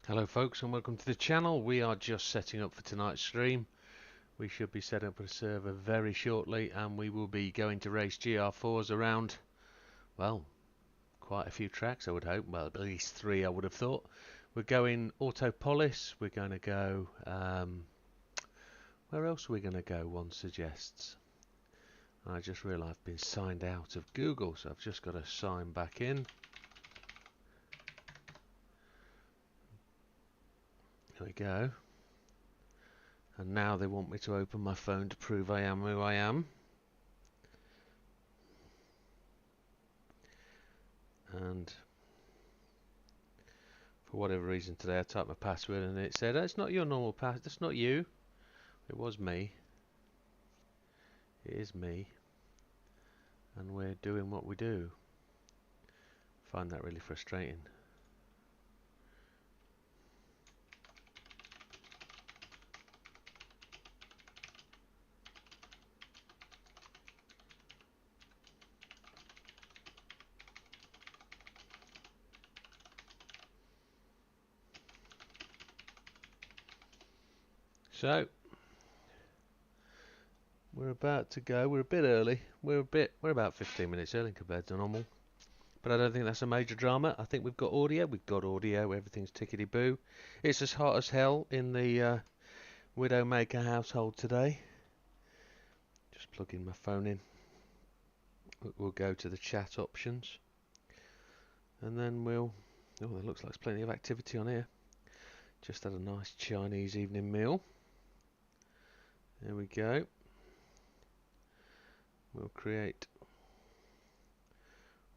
Hello folks and welcome to the channel. We are just setting up for tonight's stream. We should be setting up a server very shortly and we will be going to race GR4's around, well, quite a few tracks I would hope. Well, at least 3 I would have thought. We're going Autopolis, we're going to go, where else are we going to go, one suggests. I just realised I've been signed out of Google, so I've just got to sign back in. There we go. And now they want me to open my phone to prove I am who I am. And for whatever reason today I typed my password and it said, "That's not your normal password, that's not you." It was me. It is me. And we're doing what we do. I find that really frustrating. So we're about to go. We're a bit early. We're about 15 minutes early compared to normal. But I don't think that's a major drama. I think we've got audio. We've got audio. Everything's tickety boo. It's as hot as hell in the Widowmaker household today. Just plugging my phone in. We'll go to the chat options. And then we'll... Oh, there looks like there's plenty of activity on here. Just had a nice Chinese evening meal. There we go. We'll create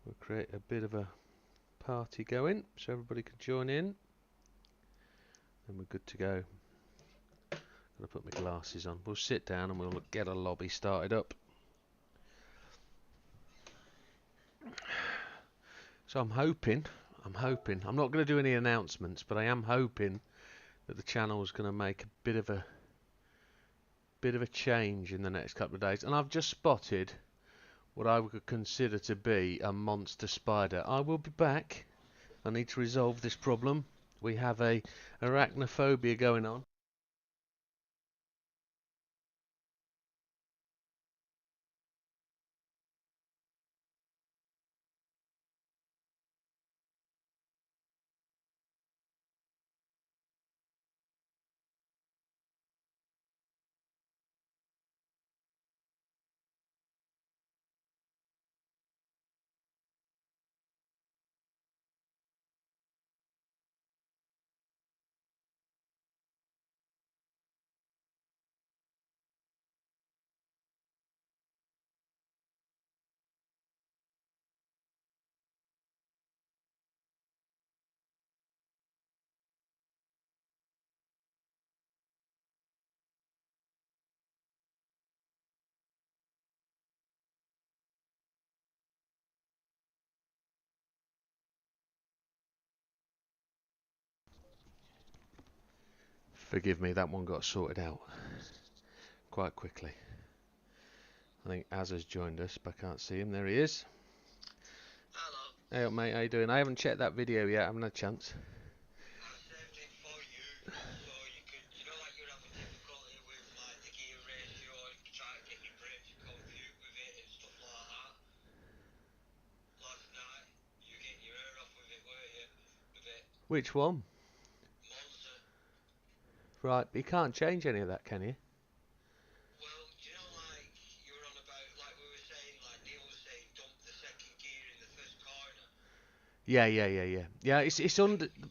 a bit of a party going so everybody can join in. And we're good to go. Gotta put my glasses on. We'll sit down and we'll get a lobby started up. So I'm hoping, I'm not going to do any announcements, but I am hoping that the channel is going to make a bit of a change in the next couple of days. And I've just spotted what I would consider to be a monster spider. I will be back. I need to resolve this problem. We have a arachnophobia going on. Forgive me, that one got sorted out quite quickly. I think Az has joined us, but I can't see him. There he is. Hello. Hey up, mate, how you doing? I haven't checked that video yet, I haven't had a chance. I saved it for you, so you could, like you're having difficulty with like the gear ratio and trying to get your brain to compute with it and stuff like that. Last night, you were getting your hair off with it, weren't you? With it. Which one? Monster. Right, you can't change any of that, can you? Well, like you were on about, like we were saying, like Neil was saying, dump the second gear in the first corner. Yeah. Yeah, it's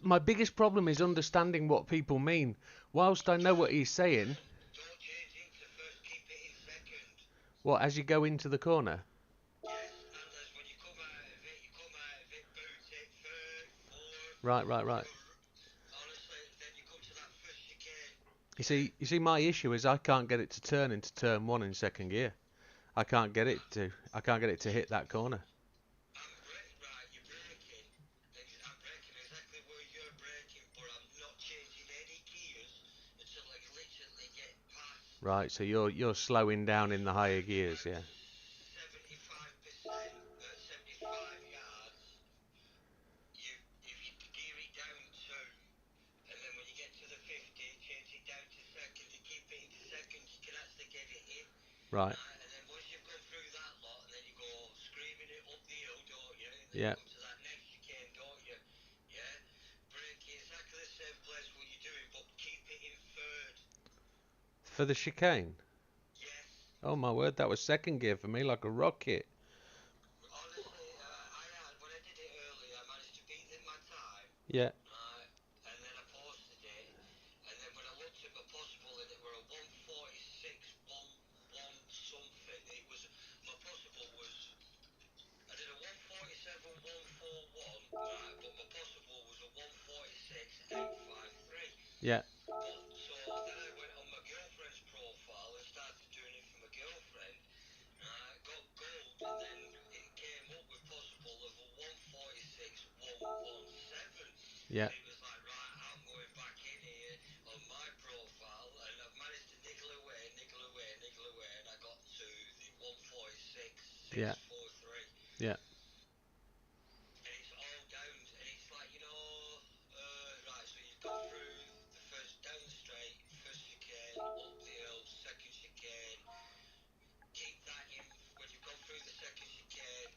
my biggest problem is understanding what people mean. Whilst I know what he's saying, Don't change it into first, keep it in second. what, as you go into the corner? Yes, and as when you come out of it, boot it, third, fourth. Right. Honestly, then you come to that first chicane. You see, my issue is I can't get it to turn into turn 1 in second gear. I can't get it to hit that corner. Right, you're braking. I'm braking exactly where you're braking, but I'm not changing any gears until I literally get past. Right, so you're slowing down in the higher gears, yeah. 75%, 75 yards. If you gear it down 2, and Right. And then once you've gone through that lot, and then you go screaming it up the hill, don't you? And then Yeah. you come to that next chicane, don't you? Yeah. Brake exactly the same place what you're doing, but keep it in third. For the chicane. Yes. Oh my word, that was second gear for me like a rocket. Honestly, I had when I did it earlier, I managed to beat in my time. Yeah. Right. And then I posted it, and then when I looked at my possible, and it were a 146, 1 something. It was my possible was I did a 147, 141, right, but my possible was a 146, 853. Yeah. But so then I went on my girlfriend's profile and started doing it for my girlfriend. Got gold, and then it came up with possible of a 146, 117. Yeah. And it was like, right, I'm going back in here on my profile, and I've managed to niggle away, niggle away, niggle away, and I got to the 146, Yeah. 643. Yeah. And it's all down, and it's like, right, so you've gone through the first down the straight, first chicane, up the hill, second chicane. Keep that in when you've gone through the second chicane.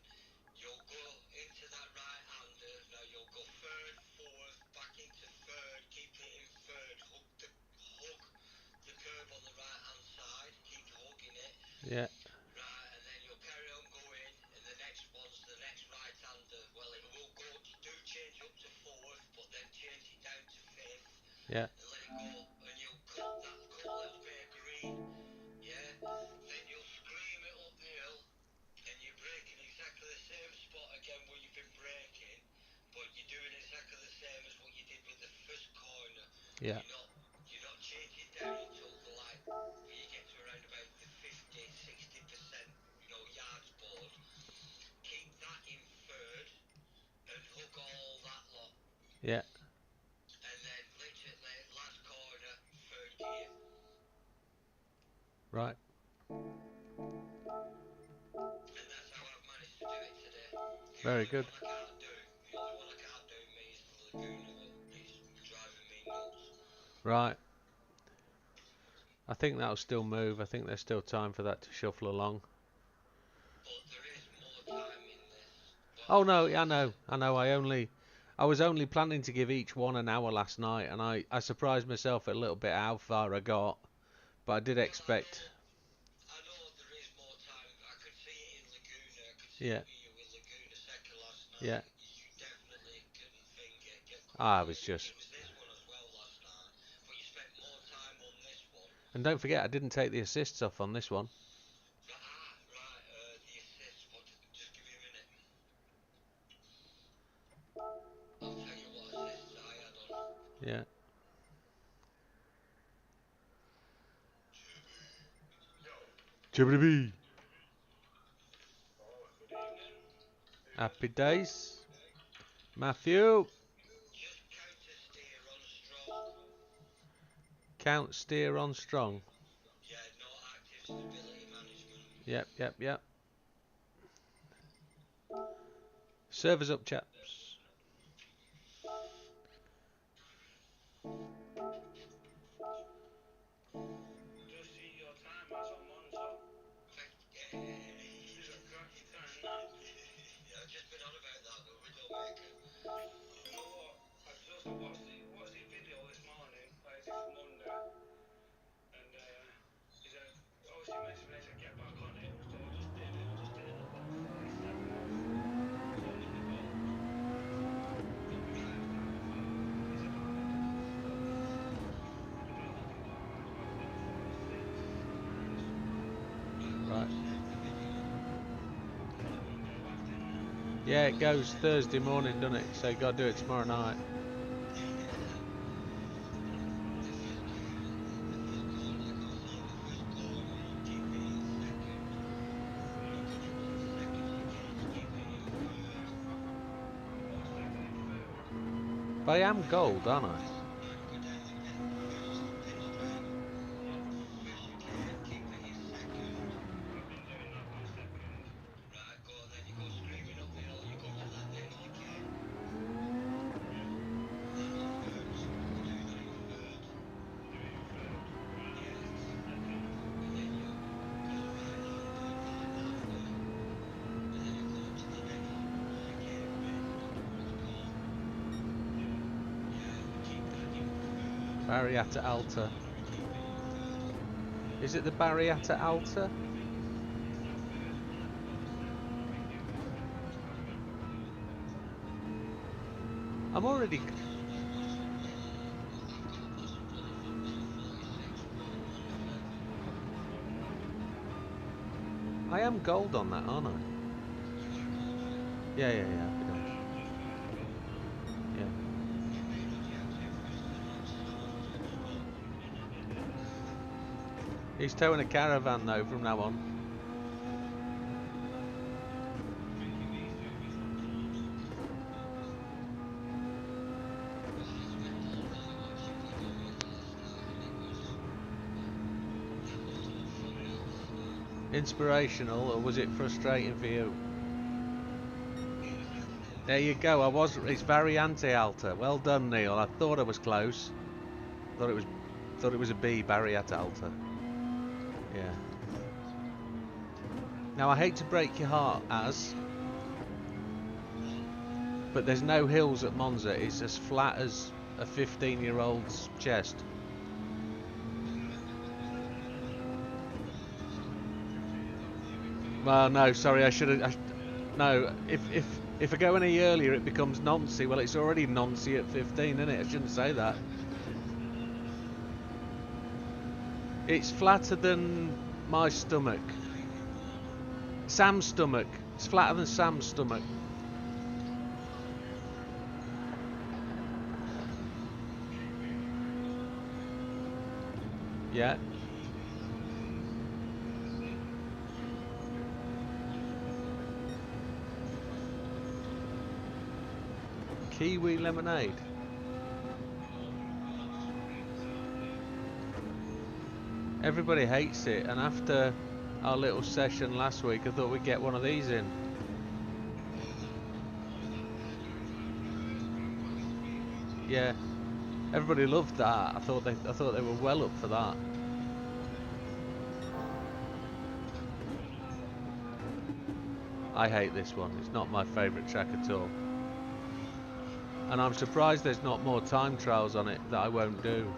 You'll go into that right hander. Now you'll go third, fourth, back into third, keep it in third, hug the curb on the right hand side, keep hugging it. Yeah. Right, and then you'll carry on going, and the next one's the next right-hander. Well, it will change up to fourth, but then change it down to fifth, Yeah. and let it go, and you'll cut that little bit of green, yeah? Then you'll scream it up the hill, and you're braking exactly the same spot again where you've been braking, but you're doing exactly the same as what you did with the first corner. Yeah. You're not changing down until the like when you get to around about the 50, 60%, yards board. Keep that in third and hook all that lot. Yeah. And then literally last corner, third gear. Right. And that's how I've managed to do it today. The Very only good. one I can't do, me is the Laguna one. It's driving me nuts. Right. I think that'll still move. I think there's still time for that to shuffle along. But there is more time in this. But Oh I no, know I know. I know. I was only planning to give each one an hour last night, and I surprised myself a little bit how far I got. But I did well, expect. I know there is more time. I could see it in Laguna. I could see Yeah. it with Laguna second last Yeah. night. You definitely can get I quicker. was just. It was this one as well last night. But you spent more time on this one. And don't forget, I didn't take the assists off on this one. Right, the assist. Just give me a minute. I'll tell you what assists I had on. Yeah. Chibbity Good evening. Happy days. Matthew. Just counter steer on strong. Count steer on strong. Yeah, no active stability management. Yep, yep, yep. Servers up, chaps. Just see your time as I'm on, so. She's a cracky time, that. Yeah, I've just been on about that, the Widowmaker. You know what? I just watched the video this morning, like it's Monday, and he said, obviously mentioned me, he said, get back on it, so I just did it at 1:47. So I'm in the boat. Got my times down for, it's about 1:46 and Right. go back in there. Yeah, it goes Thursday morning, doesn't it? So you got to do it tomorrow night. But I am gold, aren't I? Barriata Alta. Is it the Barriata Alta? I'm already... I am gold on that, aren't I? Yeah, happy days. Yeah. He's towing a caravan though from now on. Inspirational, or was it frustrating for you? There you go. It's Variante Alta. Well done, Neil. I thought I was close. Thought it was a B, Barriata Alta. Yeah. Now I hate to break your heart, but there's no hills at Monza. It's as flat as a 15-year-old's chest. Well, no, sorry, I should have. No, if I go any earlier, it becomes noncy. Well, it's already noncy at 15, isn't it? I shouldn't say that. It's flatter than my stomach. Sam's stomach. It's flatter than Sam's stomach. Yeah. Kiwi lemonade. Everybody hates it, and after our little session last week, I thought we'd get one of these in. Yeah, everybody loved that. I thought they were well up for that. I hate this one. It's not my favourite track at all. And I'm surprised there's not more time trials on it that I won't do.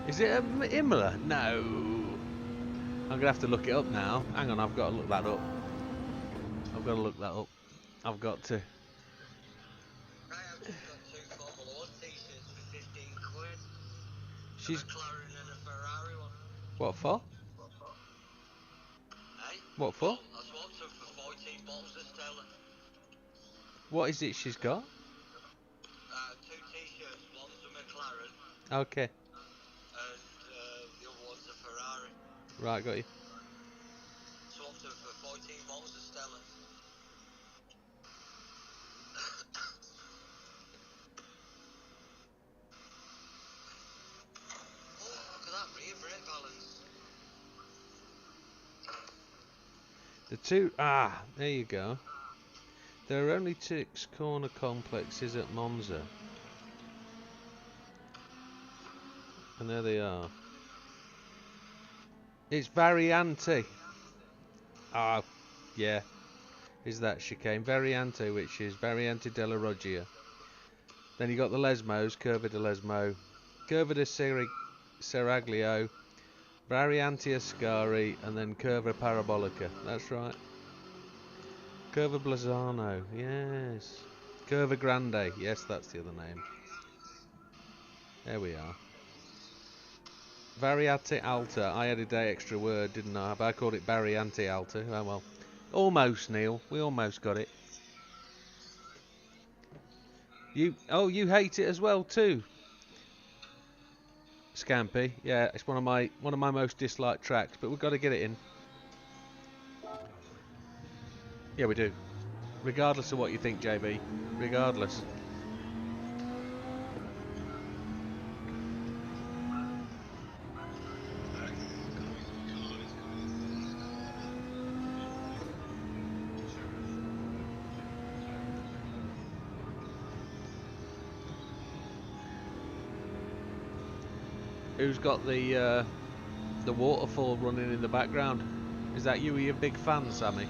Is it a Imola? No. I'm going to have to look it up now. Hang on, I've got to look that up. I've got to. Right, I've just got 2 Formula 1 t-shirts for 15 quid. She's... A McLaren and a Ferrari one. What for? Hey? What for? Well, I swapped them for 14 bottles of Stella. What is it she's got? 2 t-shirts, one's a McLaren. Okay. And the other one's a Ferrari. Right, got you. Swapped them for 14 bottles of Stella. Oh, look at that rear brake balance. The two... Ah, there you go. There are only 6 corner complexes at Monza. And there they are. It's Variante. Ah, yeah. Is that chicane? Variante, which is Variante della Roggia. Then you got the Lesmos, Curva de Lesmo, Curva de Seraglio, Variante Ascari, and then Curva Parabolica. That's right. Curva Blazano, yes. Curva Grande, yes, that's the other name. There we are. Variante Alta. I added an extra word, didn't I? But I called it Variante Alta. Oh well. Almost, Neil. We almost got it. You hate it as well too. Scampy. Yeah, it's one of my most disliked tracks, but we've got to get it in. Yeah, we do. Regardless of what you think, JB. Regardless. Who's got the The waterfall running in the background. Is that you? Are you a big fan, Sammy?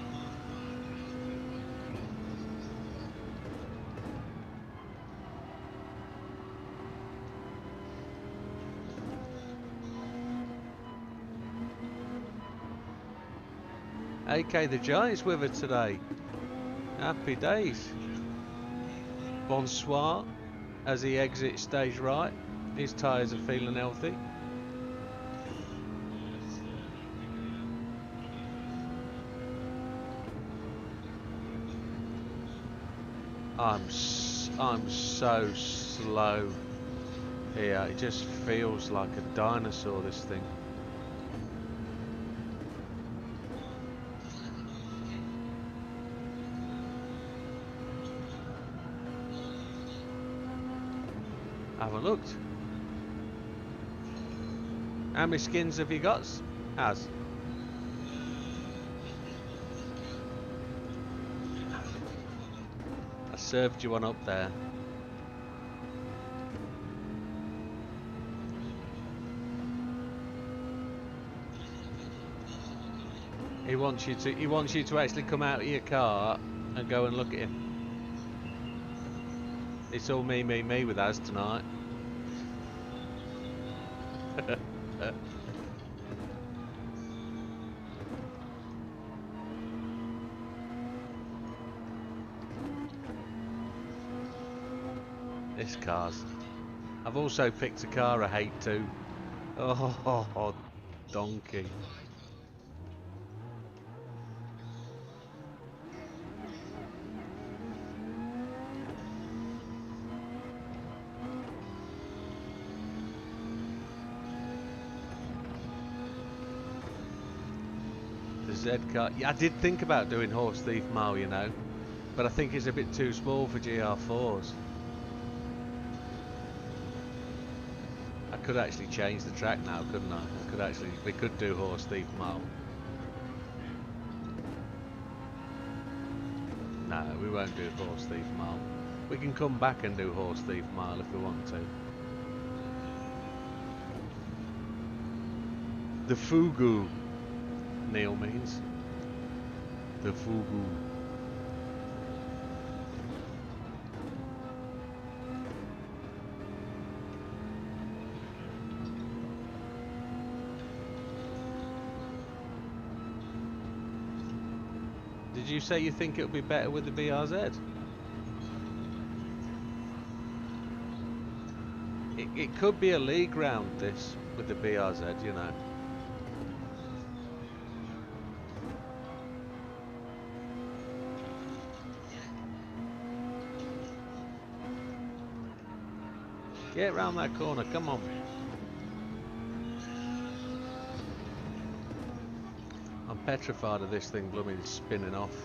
AK the Giant's with her today. Happy days. Bonsoir as he exits stage right. His tyres are feeling healthy. I'm so slow here. It just feels like a dinosaur, this thing. I haven't looked. How many skins have you got? As? I served you one up there. He wants you to actually come out of your car and go and look at him. It's all me with us tonight. This car's. I've also picked a car I hate too. Oh, donkey. The Z car. Yeah, I did think about doing Horse Thief Mile, you know, but I think it's a bit too small for GR4's. I could actually change the track now, couldn't I? We could do Horse Thief Mile. No, we won't do Horse Thief Mile. We can come back and do Horse Thief Mile if we want to. The Fugu, Neil means. The Fugu. Did you say you think it would be better with the BRZ? It could be a league round, this, with the BRZ, you know. Get round that corner, come on. I'm petrified of this thing blooming spinning off.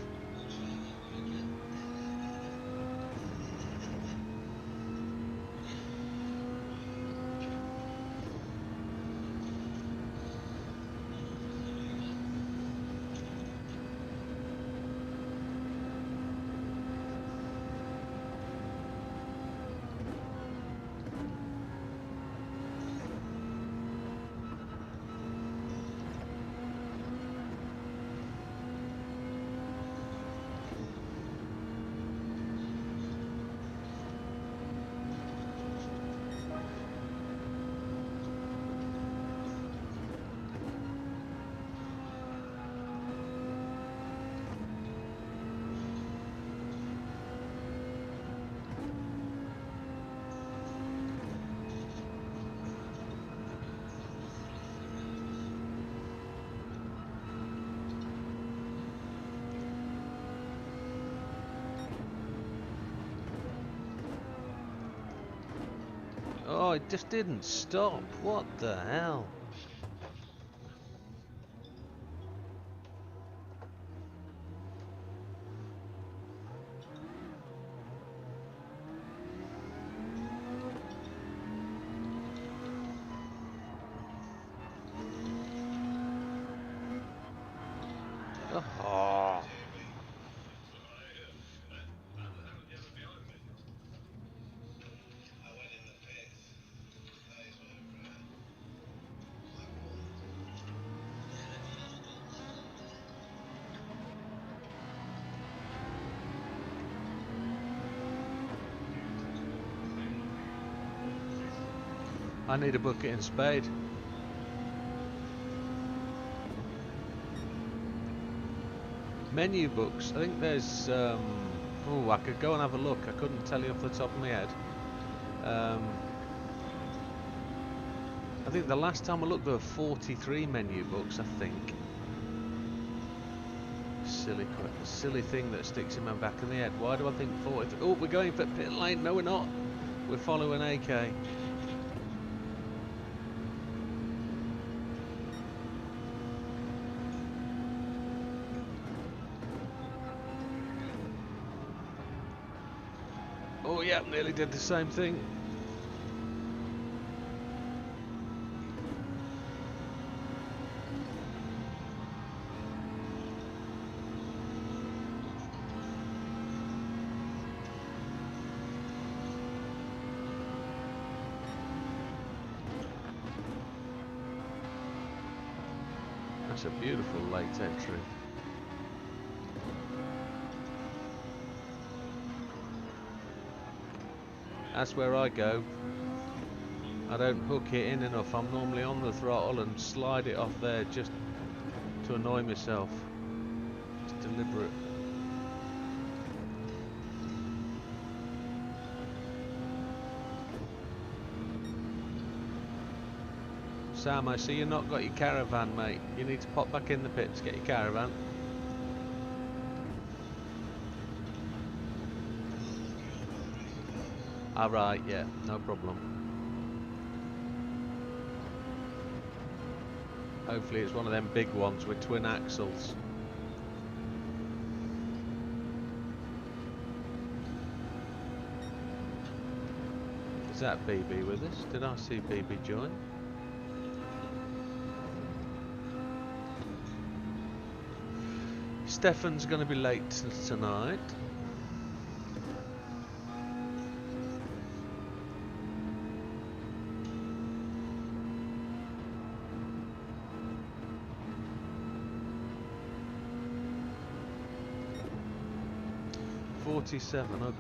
Oh, it just didn't stop. What the hell? Oh. I need a bucket and spade. Menu books. I think there's. Oh, I could go and have a look. I couldn't tell you off the top of my head. I think the last time I looked there were 43 menu books, I think. Silly thing that sticks in my back of the head. Why do I think 43? Oh, we're going for pit lane. No, we're not. We're following AK. Oh yeah, nearly did the same thing. That's a beautiful late entry. That's where I go. I don't hook it in enough. I'm normally on the throttle and slide it off there just to annoy myself. It's deliberate. Sam, I see you've not got your caravan, mate. You need to pop back in the pit to get your caravan. Alright, yeah, no problem. Hopefully it's one of them big ones with twin axles. Is that BB with us? Did I see BB join? Stefan's going to be late tonight.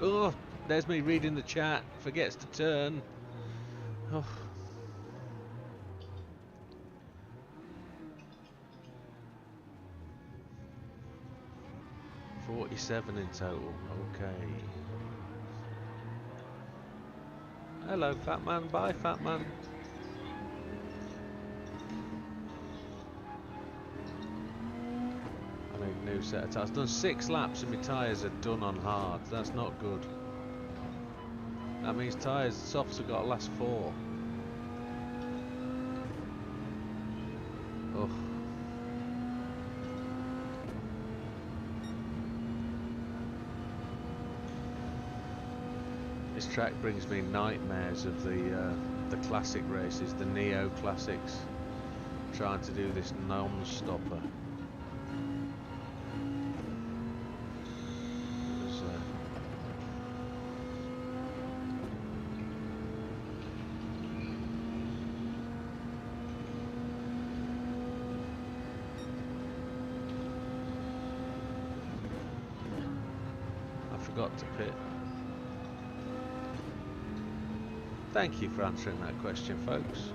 Oh, there's me reading the chat. Forgets to turn. Oh. 47 in total. Okay. Hello, fat man. Bye, fat man. I need a new set of tyres. I've done 6 laps and my tyres are done on hard. That's not good. That means tyres, softs have got to last 4. Ugh. This track brings me nightmares of the classic races, the Neo Classics. Trying to do this non-stopper. I forgot to pit. Thank you for answering that question, folks.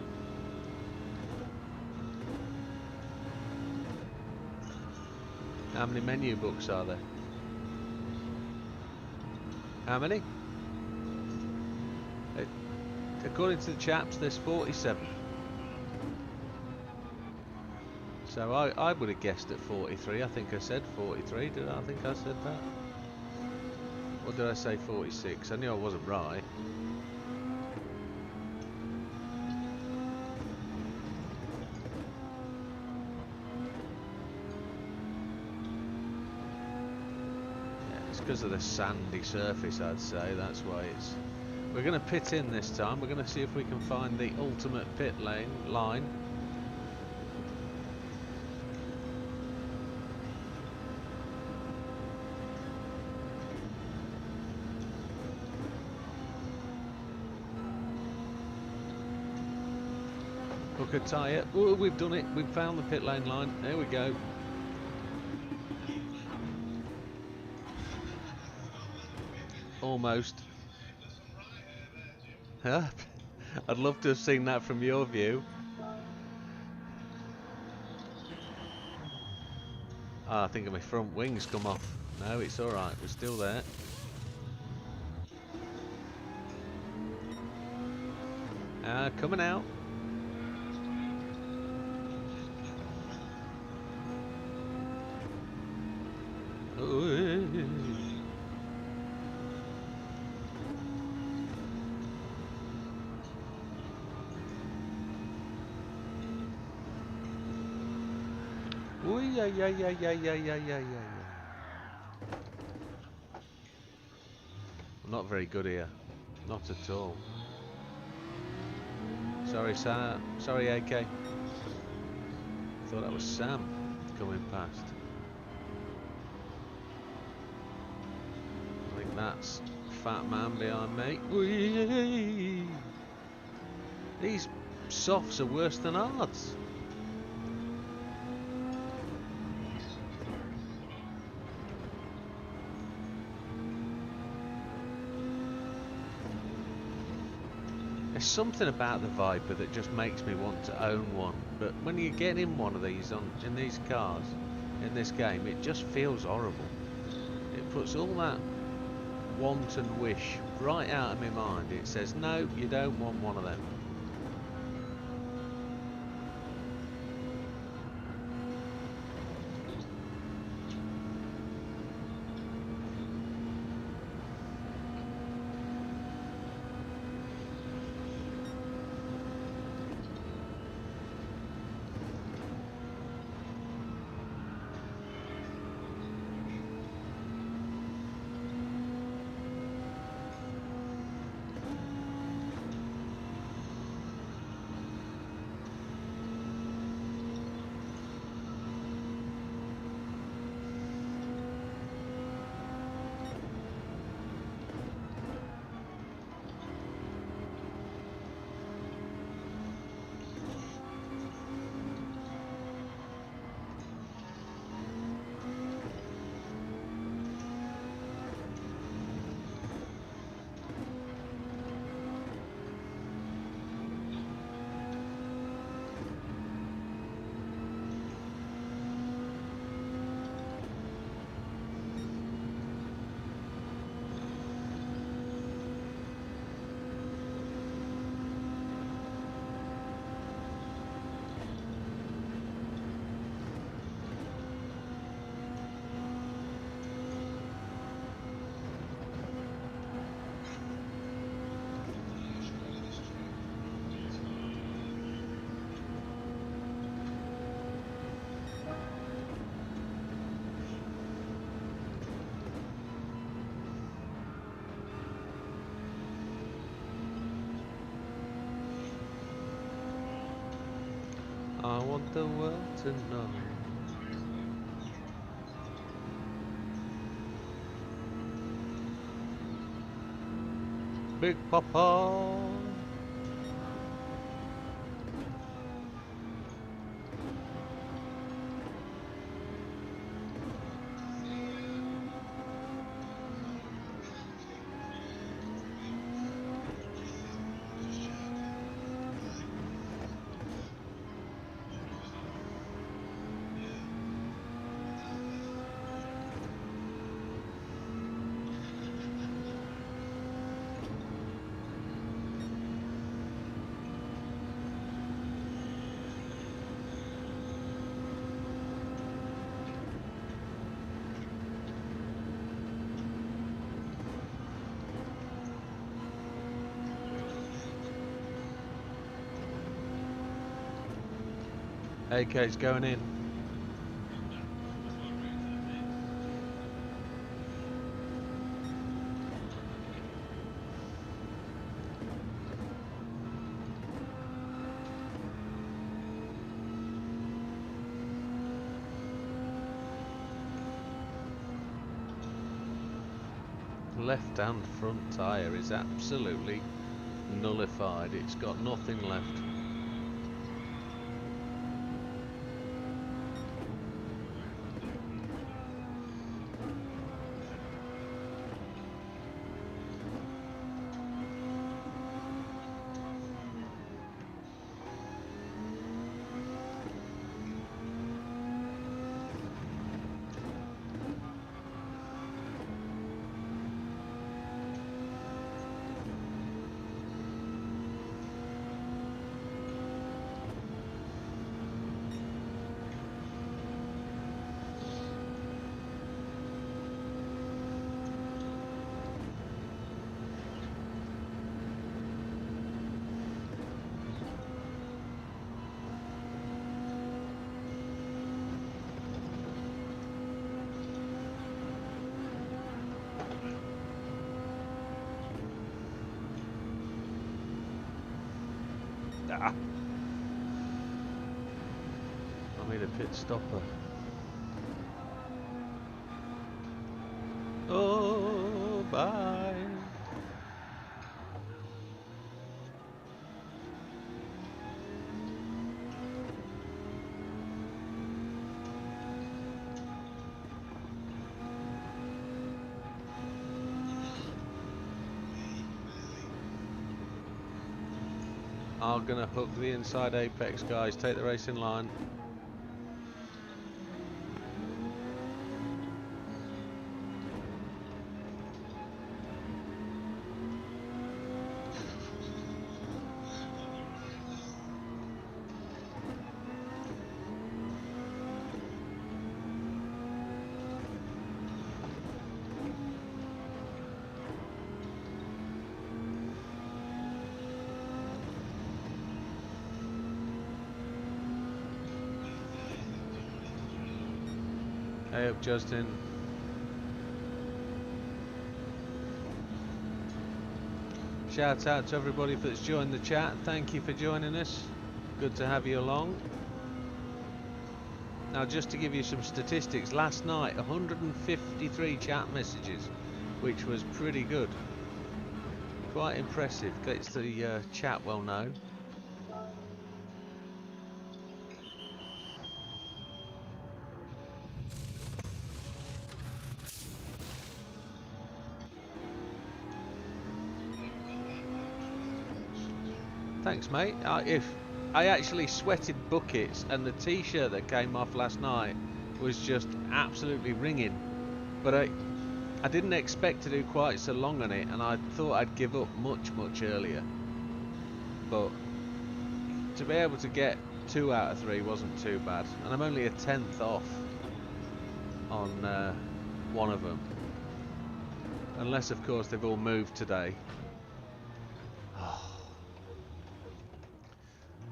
How many menu books are there? How many? According to the chaps, there's 47. So I would have guessed at 43. I think I said 43. Did I think I said that? Or did I say 46? I knew I wasn't right. Because of the sandy surface, I'd say that's why it's. We're going to pit in this time. We're going to see if we can find the ultimate pit lane line. Hook a tyre. Oh, we've done it. We've found the pit lane line. There we go. Almost. Huh? I'd love to have seen that from your view. Ah, I think my front wings come off. No, it's alright, we're still there. Coming out. Ooh, yeah, yeah, yeah, yeah, yeah, yeah, yeah, yeah. I'm not very good here. Not at all. Sorry, Sam. Sorry, AK. Thought that was Sam coming past. I think that's Fat Man behind me. Whee! These softs are worse than hards. There's something about the Viper that just makes me want to own one, but when you get in one of these in these cars, in this game, it just feels horrible. It puts all that want and wish right out of my mind. It says, no, you don't want one of them. I want the world to know. Big Papa. AK's going in. Left hand front tyre is absolutely nullified. It's got nothing left. need a pit stopper. Oh, bye. I'm gonna hook the inside apex, guys. Take the racing line. Hey up, Justin. Shout out to everybody that's joined the chat. Thank you for joining us. Good to have you along. Now, just to give you some statistics, last night 153 chat messages, which was pretty good. Quite impressive. Gets the chat well known. Thanks, mate. I actually sweated buckets, and the t-shirt that came off last night was just absolutely ringing. But I didn't expect to do quite so long on it, and I thought I'd give up much earlier. But to be able to get 2 out of 3 wasn't too bad, and I'm only a 10th off on one of them. Unless, of course, they've all moved today.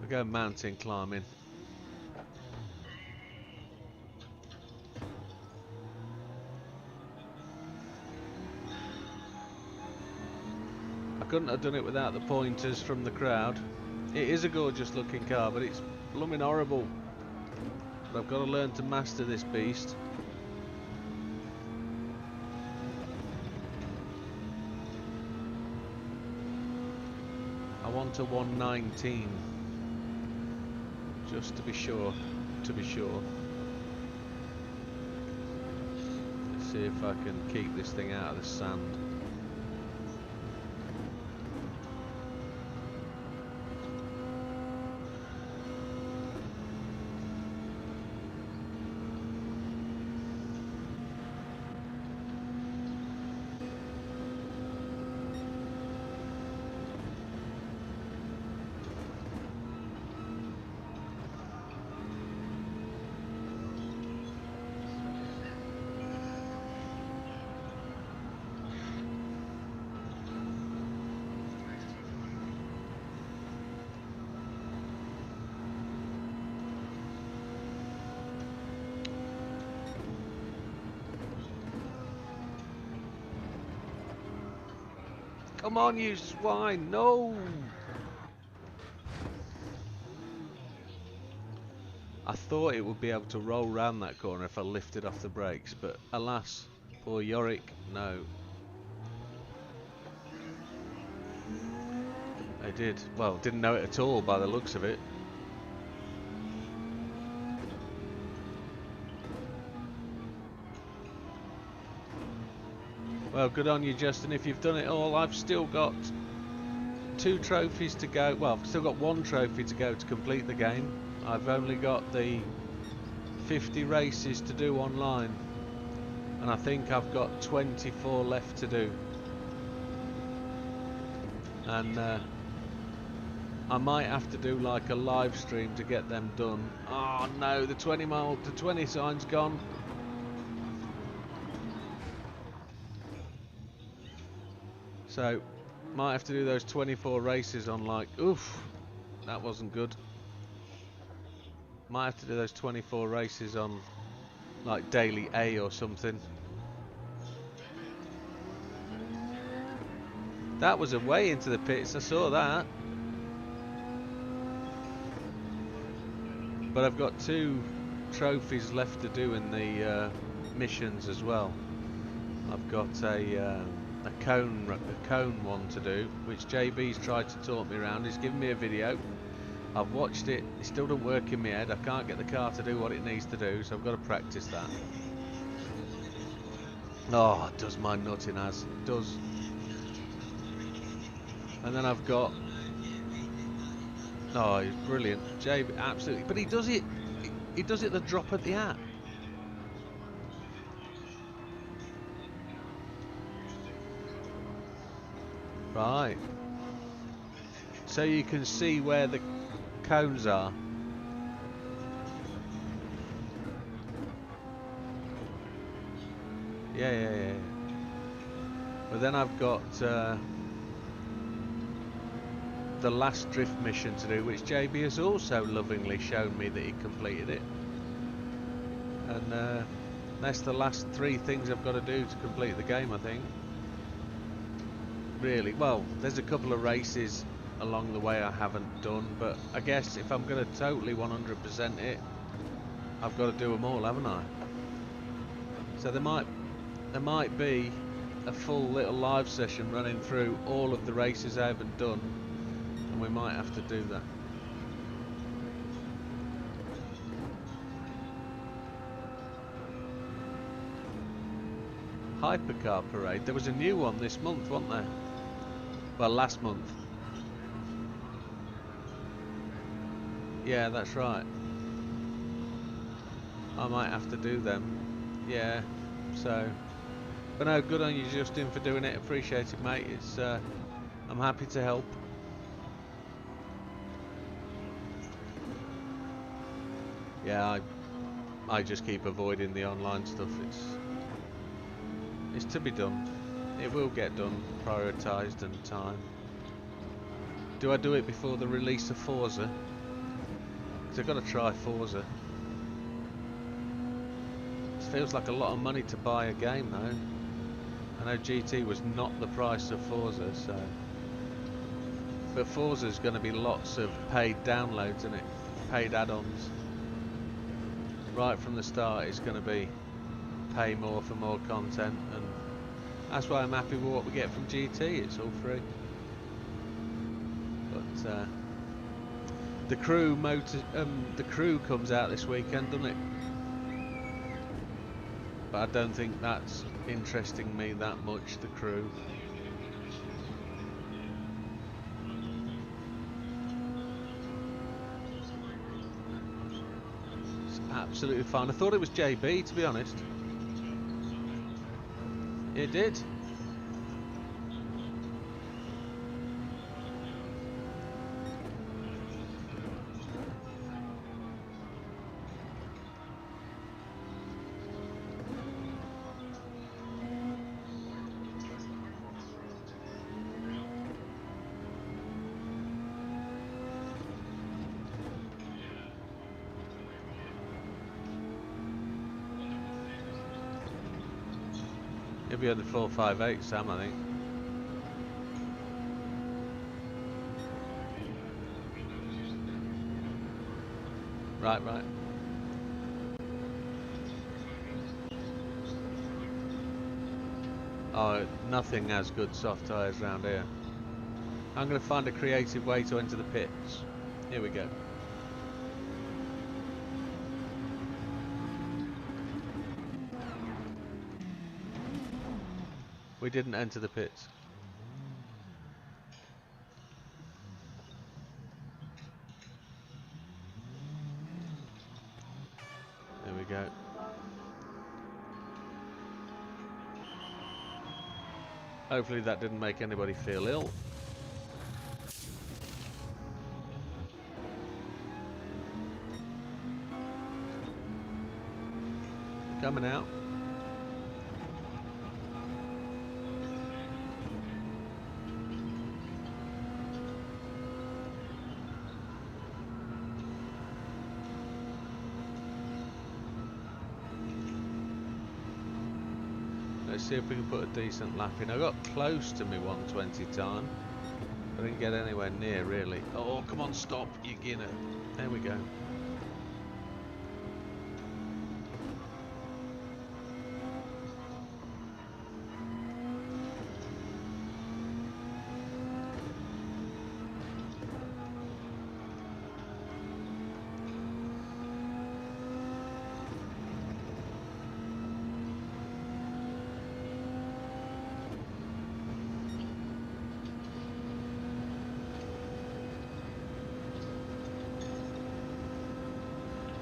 We're going mountain climbing. I couldn't have done it without the pointers from the crowd. It is a gorgeous looking car, but it's blooming horrible. But I've got to learn to master this beast. I want a 119. Just to be sure. Let's see if I can keep this thing out of the sand. Come on, you swine! No! I thought it would be able to roll round that corner if I lifted off the brakes, but alas, poor Yorick, no. I did. Well, didn't know it at all by the looks of it. Well, good on you, Justin, if you've done it all. I've still got 2 trophies to go. Well, I've still got 1 trophy to go to complete the game. I've only got the 50 races to do online, and I think I've got 24 left to do. And I might have to do like a live stream to get them done. Oh no, the 20 sign's gone. So, might have to do those 24 races on like, oof, that wasn't good. Might have to do those 24 races on like daily A or something. That was a way into the pits, I saw that. But I've got 2 trophies left to do in the missions as well. I've got a cone one to do, which JB's tried to talk me around. He's given me a video. I've watched it. It still doesn't work in my head. I can't get the car to do what it needs to do, so I've got to practice that. Oh, it does my nutting as it does. And then I've got. Oh, he's brilliant, JB, absolutely. But he does it. He does it the drop at the hat. Right. So you can see where the cones are. Yeah. But then I've got the last drift mission to do, which JB has also lovingly shown me that he completed it. And that's the last 3 things I've got to do to complete the game, I think. Really, well, there's a couple of races along the way I haven't done, but I guess if I'm going to totally 100% it, I've got to do them all, haven't I? So there might be a full little live session running through all of the races I haven't done, and we might have to do that. Hypercar Parade. There was a new one this month, wasn't there? Well, last month. Yeah, that's right. I might have to do them. Yeah, so. But no, good on you, Justin, for doing it. Appreciate it, mate. It's. I'm happy to help. Yeah, I just keep avoiding the online stuff. It's to be done. It will get done, prioritised and time. Do I do it before the release of Forza? Because I've got to try Forza. It feels like a lot of money to buy a game though. I know GT was not the price of Forza, so. But Forza's going to be lots of paid downloads, isn't it? Paid add-ons. Right from the start, it's going to be pay more for more content, and that's why I'm happy with what we get from GT. It's all free. But the crew comes out this weekend, doesn't it? But I don't think that's interesting me that much. The crew. It's absolutely fine. I thought it was JB, to be honest. It did. He'll be on the 458, Sam, I think. Right. Oh, nothing has good soft tyres around here. I'm going to find a creative way to enter the pits. Here we go. We didn't enter the pits. There we go. Hopefully that didn't make anybody feel ill. Coming out. Let's see if we can put a decent lap in. I got close to my 120 time, but I didn't get anywhere near really. Oh, come on, stop, you Guinness. There we go.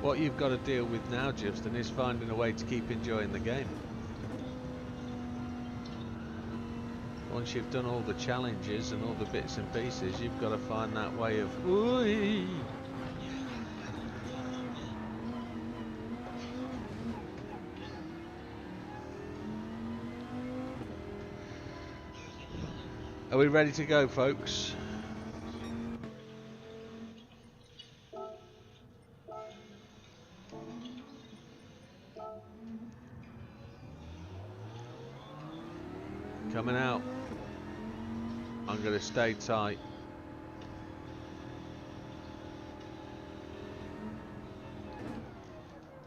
What you've got to deal with now, Justin, is finding a way to keep enjoying the game. Once you've done all the challenges and all the bits and pieces, you've got to find that way of ooh. Are we ready to go, folks? Coming out. I'm going to stay tight.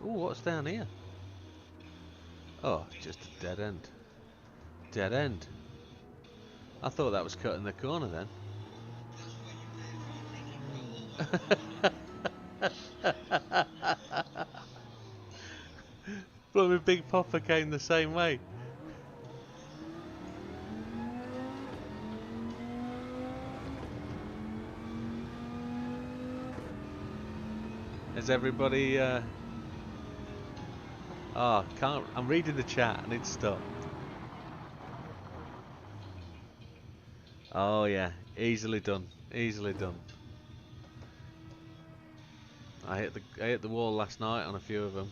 Ooh, what's down here? Oh, just a dead end. Dead end. I thought that was cutting the corner then. Blooming Big Popper came the same way. Has everybody can't I'm reading the chat and it's stopped. Oh yeah, easily done. Easily done. I hit the wall last night on a few of them.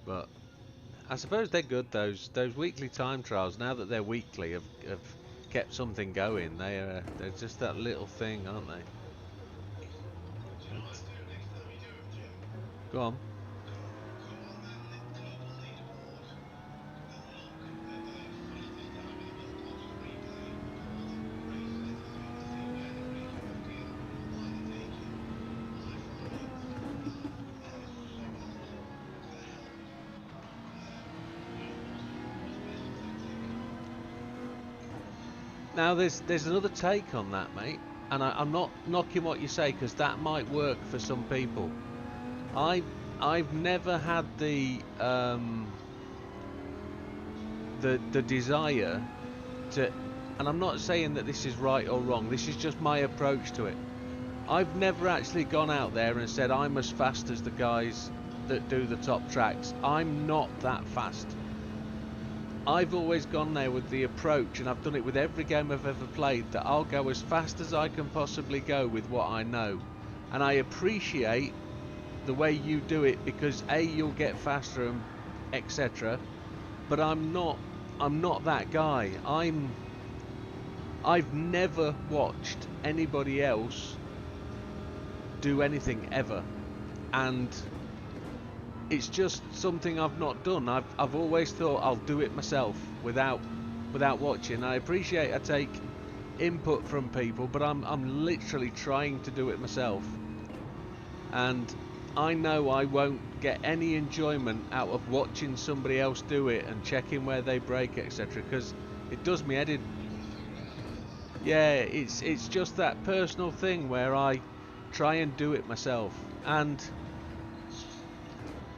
But I suppose they're good, those weekly time trials. Now that they're weekly, have kept something going. They're just that little thing, aren't they? Go on. Now there's another take on that, mate, and I'm not knocking what you say because that might work for some people. I've never had the desire to, and I'm not saying that this is right or wrong. This is just my approach to it. I've never actually gone out there and said I'm as fast as the guys that do the top tracks. I'm not that fast. I've always gone there with the approach, and I've done it with every game I've ever played, that I'll go as fast as I can possibly go with what I know. And I appreciate the way you do it because A, you'll get faster and etc. But I'm not that guy. I've never watched anybody else do anything ever, and it's just something I've not done. I've always thought I'll do it myself without watching. I appreciate I take input from people, but I'm literally trying to do it myself. And I know I won't get any enjoyment out of watching somebody else do it and checking where they brake, etc. because it does me head in. Yeah, it's just that personal thing where I try and do it myself, and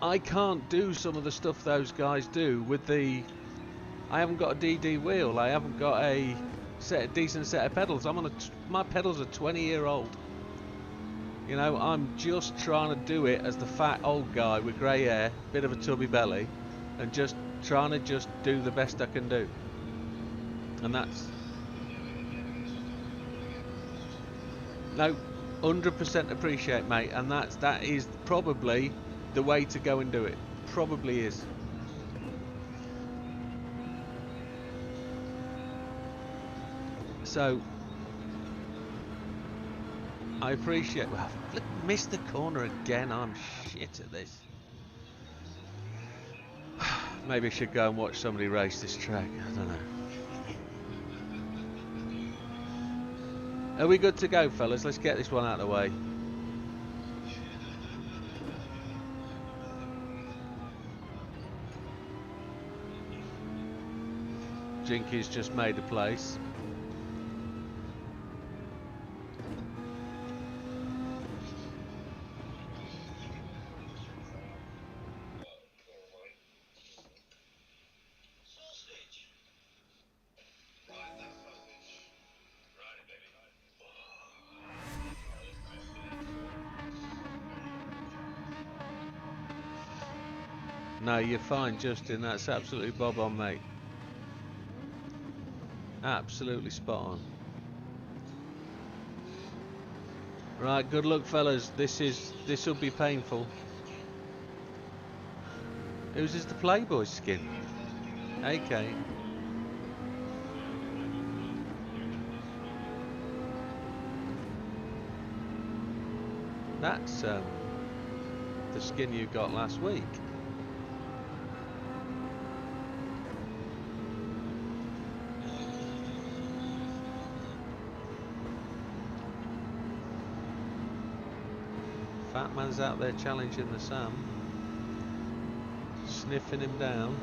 I can't do some of the stuff those guys do with the. I haven't got a DD wheel. I haven't got a decent set of pedals. My pedals are 20-year-old. You know, I'm just trying to do it as the fat old guy with grey hair, bit of a tubby belly, and just trying to just do the best I can do. And that's no, 100% appreciate, mate. And that is probably the way to go and do it. Probably is. So I appreciate. Well, I've missed the corner again. I'm shit at this. Maybe I should go and watch somebody race this track. I don't know. Are we good to go, fellas? Let's get this one out of the way. Jinky's just made a place. No, you're fine, Justin. That's absolutely bob on, mate. Absolutely spot on. Right, good luck, fellas. This'll be painful. Whose is the Playboy skin? AK. That's the skin you got last week. Fat man's out there challenging the Sam, sniffing him down.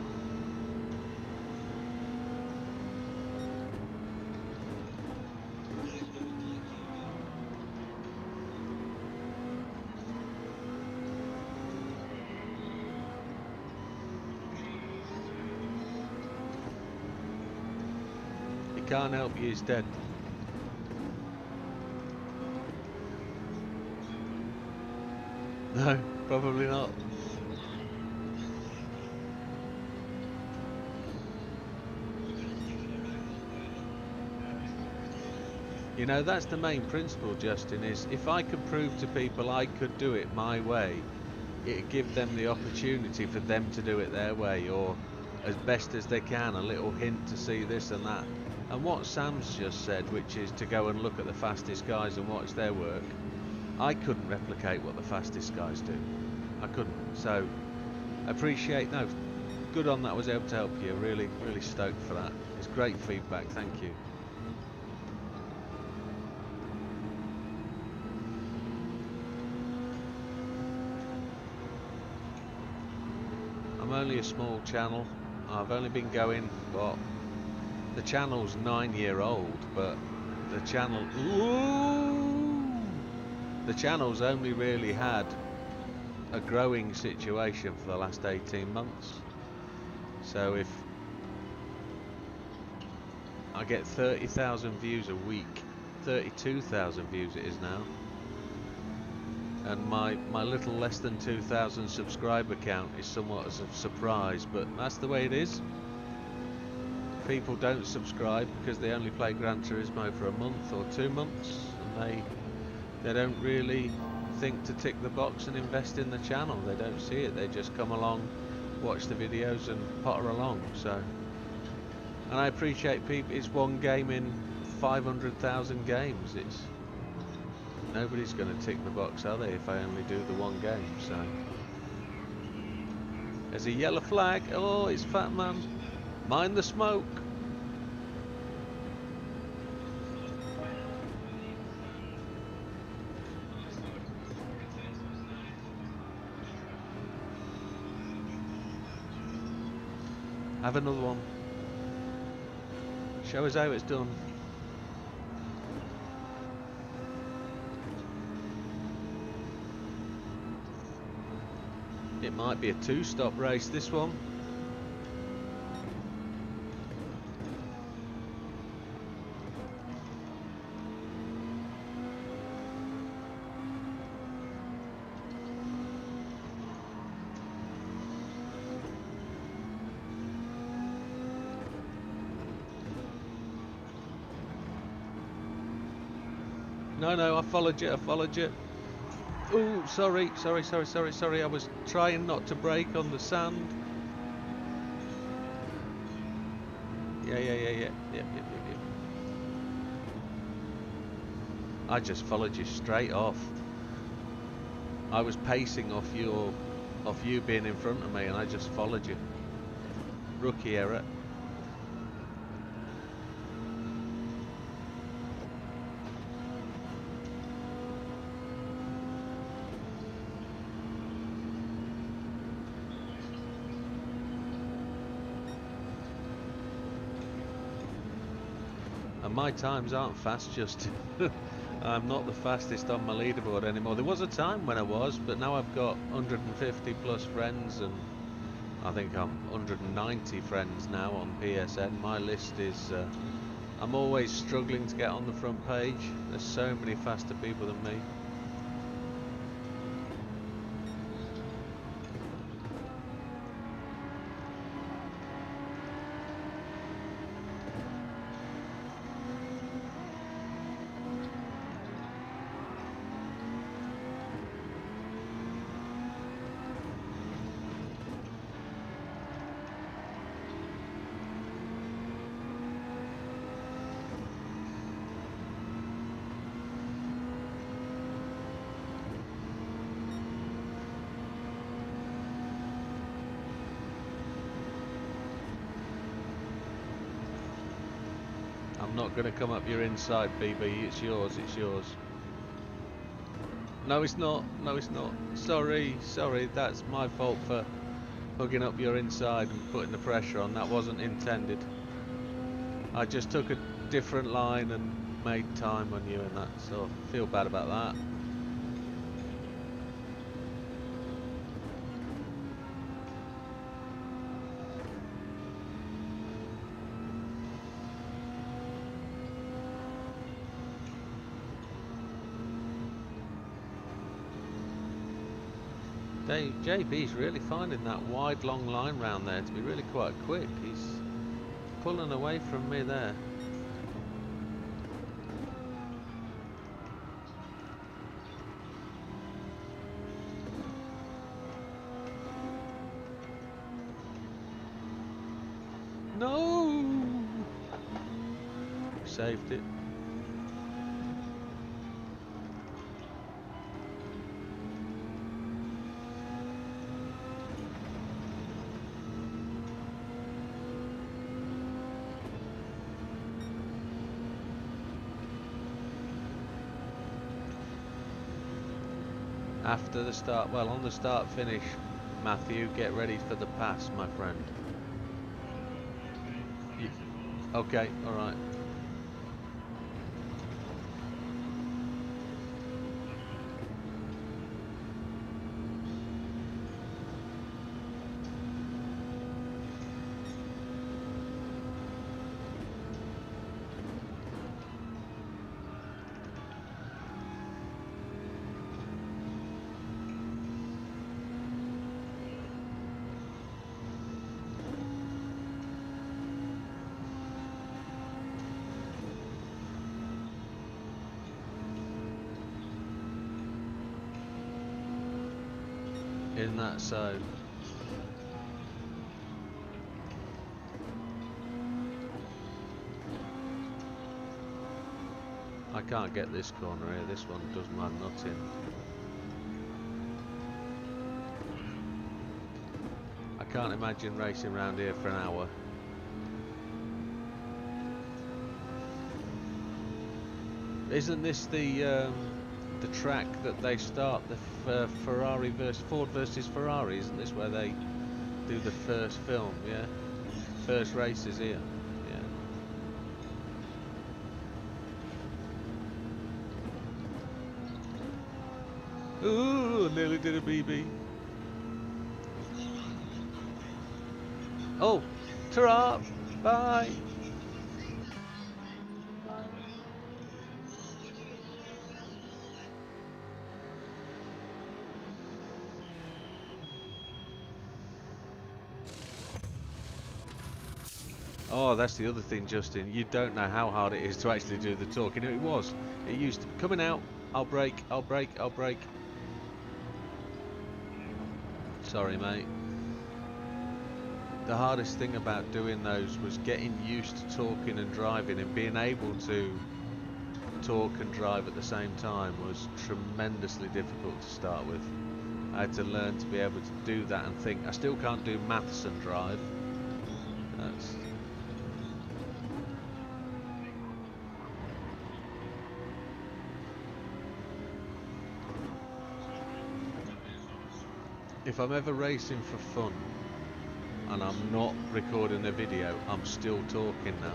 He can't help you, he's dead. No, probably not. You know, that's the main principle, Justin, is if I could prove to people I could do it my way, it'd give them the opportunity for them to do it their way, or as best as they can, a little hint to see this and that. And what Sam's just said, which is to go and look at the fastest guys and watch their work, I couldn't replicate what the fastest guys do. I couldn't. So, appreciate, no, good on that I was able to help you. Really, really stoked for that. It's great feedback, thank you. I'm only a small channel. I've only been going, what, the channel's 9-year-old, but the channel, the channel's only really had a growing situation for the last 18 months. So if I get 30,000 views a week, 32,000 views it is now, and my little less than 2,000 subscriber count is somewhat as a surprise, but that's the way it is. People don't subscribe because they only play Gran Turismo for a month or 2 months, and they don't really think to tick the box and invest in the channel. They don't see it, they just come along, watch the videos and potter along. So, and I appreciate people, it's one game in 500,000 games. It's nobody's going to tick the box, are they, if I only do the one game? So there's a yellow flag. Oh, it's Fat Man, mind the smoke. Have another one. Show us how it's done. It might be a 2-stop race, this one. No, I followed you, Oh, sorry, I was trying not to brake on the sand. Yeah. I just followed you straight off. I was pacing off you being in front of me, and I just followed you. Rookie error. And my times aren't fast, Justin. I'm not the fastest on my leaderboard anymore. There was a time when I was, but now I've got 150 plus friends, and I think I'm 190 friends now on PSN. My list is, I'm always struggling to get on the front page. There's so many faster people than me. I'm not going to come up your inside, BB. It's yours, it's yours. No, it's not. No, it's not. Sorry, sorry. That's my fault for hugging up your inside and putting the pressure on. That wasn't intended. I just took a different line and made time on you and that, so I feel bad about that. JB's really finding that wide long line round there to be really quite quick. He's pulling away from me there. No! Saved it. After the start, well, on the start finish, Matthew, get ready for the pass, my friend. Okay, alright. Isn't that so? I can't get this corner here, this one does my nut in. I can't imagine racing around here for an hour. Isn't this the track that they start the Ford versus Ferrari? Isn't this where they do the first film? Yeah, first races here. Yeah. Ooh, nearly did a BB. Oh, ta-ra! Bye. Oh, that's the other thing, Justin. You don't know how hard it is to actually do the talking. It was. It used to. Coming out, I'll brake, I'll brake, I'll brake. Sorry, mate. The hardest thing about doing those was getting used to talking and driving, and being able to talk and drive at the same time was tremendously difficult to start with. I had to learn to be able to do that and think. I still can't do maths and drive. That's... If I'm ever racing for fun and I'm not recording a video, I'm still talking now.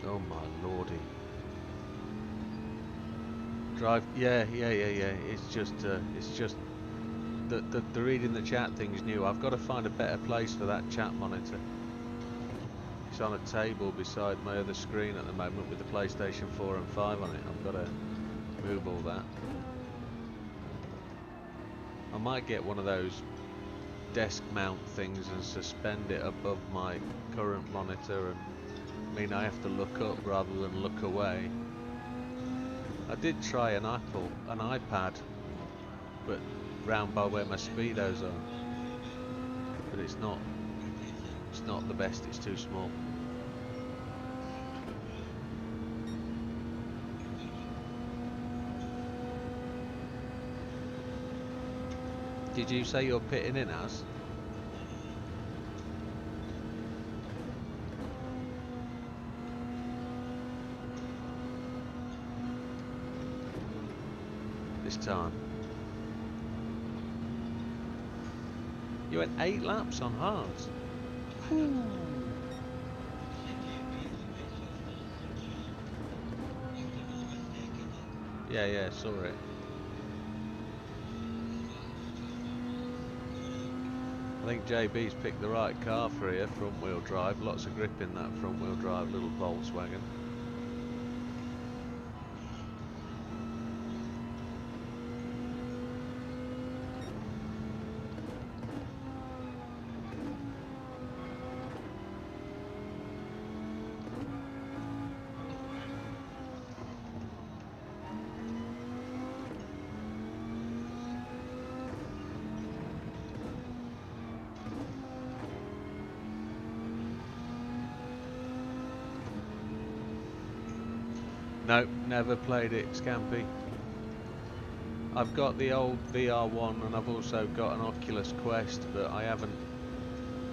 Oh my lordy. Drive, yeah. It's just the reading the chat thing's new. I've got to find a better place for that chat monitor. It's on a table beside my other screen at the moment with the PlayStation 4 and 5 on it. I've got to move all that. I might get one of those desk mount things and suspend it above my current monitor and mean I have to look up rather than look away. I did try an iPad, but round by where my speedos are, but it's not the best. It's too small. Did you say you're pitting in, Az? This time. You went 8 laps on hards. Whew. Yeah, saw it. I think JB's picked the right car for here, front wheel drive. Lots of grip in that front wheel drive little Volkswagen. Nope, never played it, Scampy. I've got the old VR1 and I've also got an Oculus Quest, but I've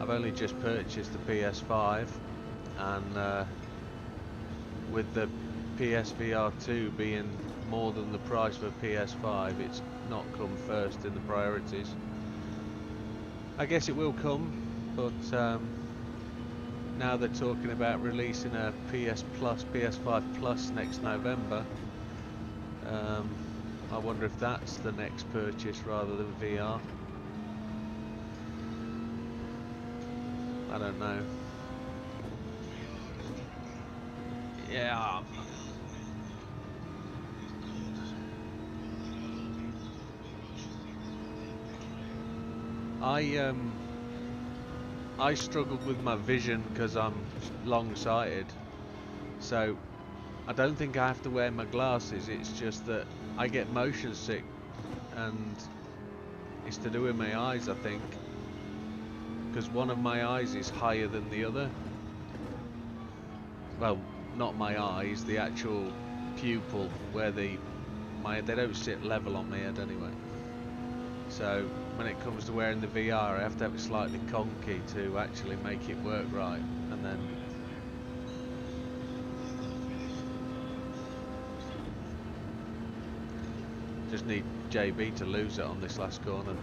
only just purchased the PS5, and with the PSVR 2 being more than the price for PS5, it's not come first in the priorities. I guess it will come, but now they're talking about releasing a PS5 Plus next November. I wonder if that's the next purchase rather than VR. I don't know. Yeah. I struggled with my vision because I'm long-sighted, so I don't think I have to wear my glasses. It's just that I get motion sick, and it's to do with my eyes, I think, because one of my eyes is higher than the other. Well, not my eyes, the actual pupil, where they don't sit level on my head anyway. So when it comes to wearing the VR, I have to have it slightly conky to actually make it work right, and then just need JB to lose it on this last corner.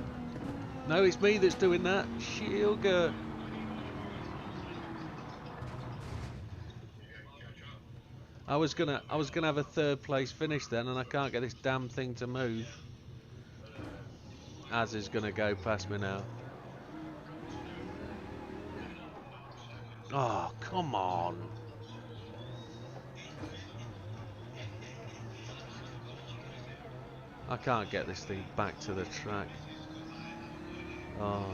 No, it's me that's doing that. Sugar. I was gonna have a third place finish then, and I can't get this damn thing to move. Az is gonna go past me now. Oh, come on. I can't get this thing back to the track. Oh.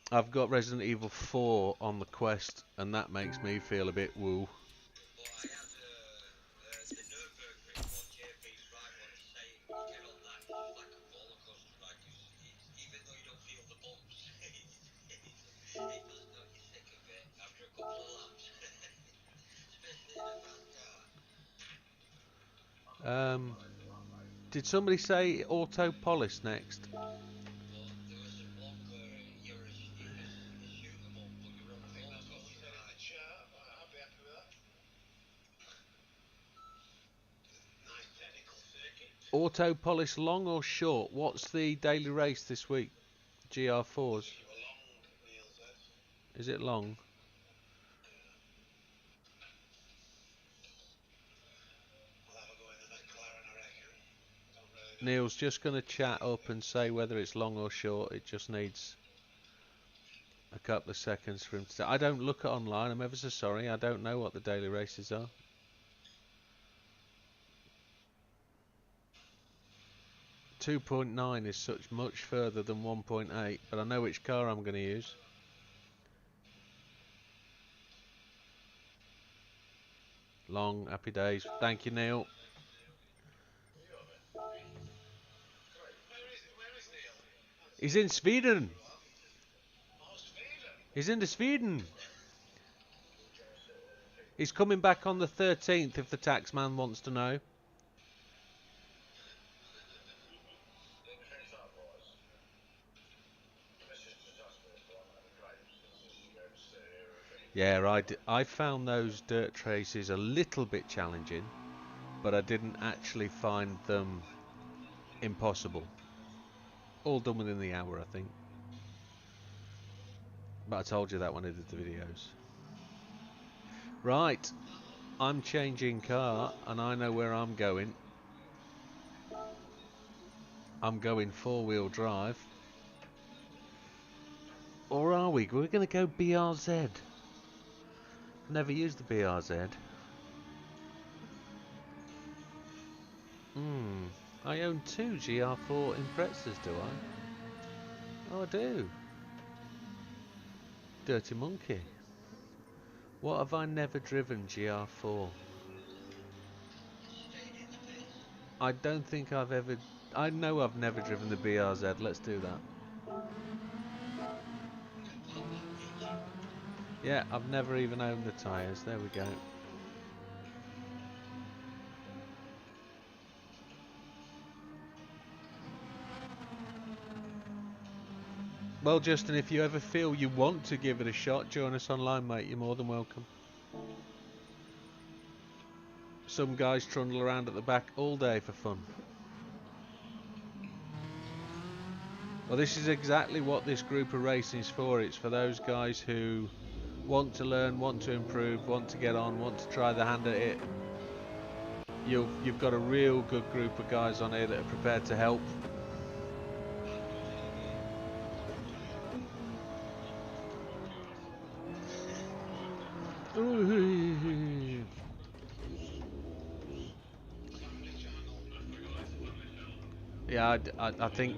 I've got Resident Evil 4 on the Quest, and that makes me feel a bit woo. Did somebody say auto polish next? But there was a block where you shoot them up, but you're on the roll course, right? I'd be happy with that. Nice technical circuit. Auto polish long or short? What's the daily race this week? GR4's. Is it long? We'll have a go in the McLaren, I reckon. Don't really know. Neil's just going to chat up and say whether it's long or short. It just needs a couple of seconds for him to say. I don't look at online. I'm ever so sorry. I don't know what the daily races are. .9 is such much further than 1.8, but I know which car I'm going to use. Long, happy days. Thank you, Neil. Where is Neil? He's in Sweden. Oh, Sweden. He's in Sweden. He's coming back on the 13th if the taxman wants to know. Yeah, I found those dirt traces a little bit challenging, but I didn't actually find them impossible. All done within the hour, I think. But I told you that when I did the videos. Right, I'm changing car, and I know where I'm going. I'm going four-wheel drive. Or are we? We're going to go BRZ. Never used the BRZ. I own two GR4 Imprezas, do I? Oh, I do. Dirty monkey. What have I never driven GR4? I don't think I've ever... I know I've never driven the BRZ. Let's do that. Yeah, I've never even owned the tyres. There we go. Well, Justin, if you ever feel you want to give it a shot, join us online, mate. You're more than welcome. Some guys trundle around at the back all day for fun. Well, this is exactly what this group of racing is for. It's for those guys who want to learn, want to improve, want to get on, want to try their hand at it. You've got a real good group of guys on here that are prepared to help. Yeah, I think...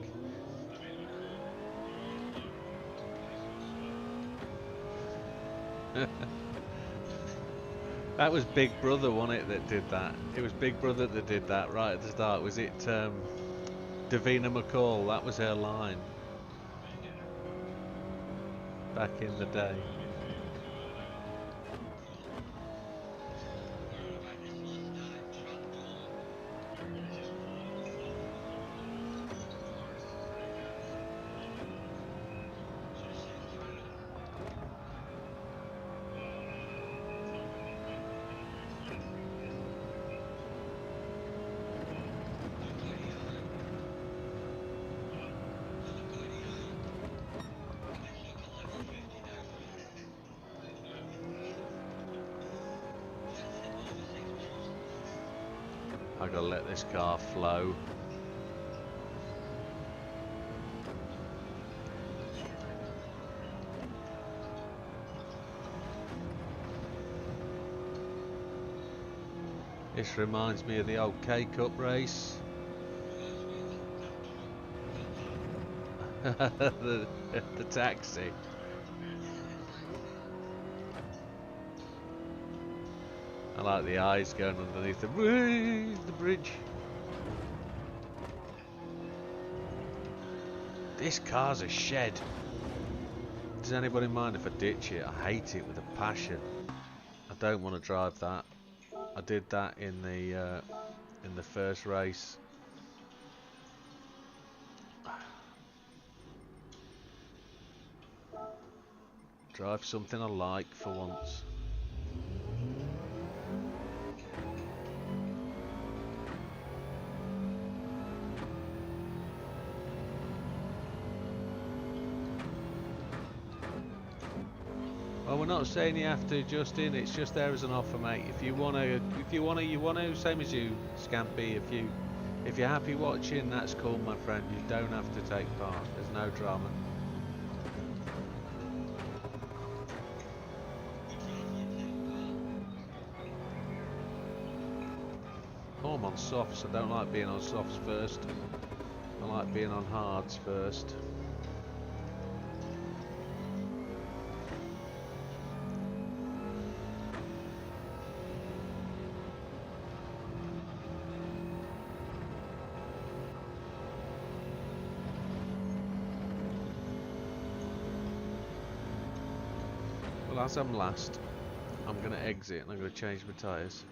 That was Big Brother, wasn't it, that did that? It was Big Brother that did that right at the start. Was it Davina McCall? That was her line. Back in the day. I gotta let this car flow. This reminds me of the old K-Cup race. the taxi. I like the eyes going underneath the bridge. This car's a shed. Does anybody mind if I ditch it? I hate it with a passion. I don't want to drive that. I did that in the first race. Drive something I like for once. Well, we're not saying you have to, Justin. It's just there as an offer, mate. If you wanna, you wanna. Same as you, Scampy. If you're happy watching, that's cool, my friend. You don't have to take part. There's no drama. Oh, I'm on softs. I don't like being on softs first. I like being on hards first. Well, as I'm last, I'm going to exit and I'm going to change my tyres.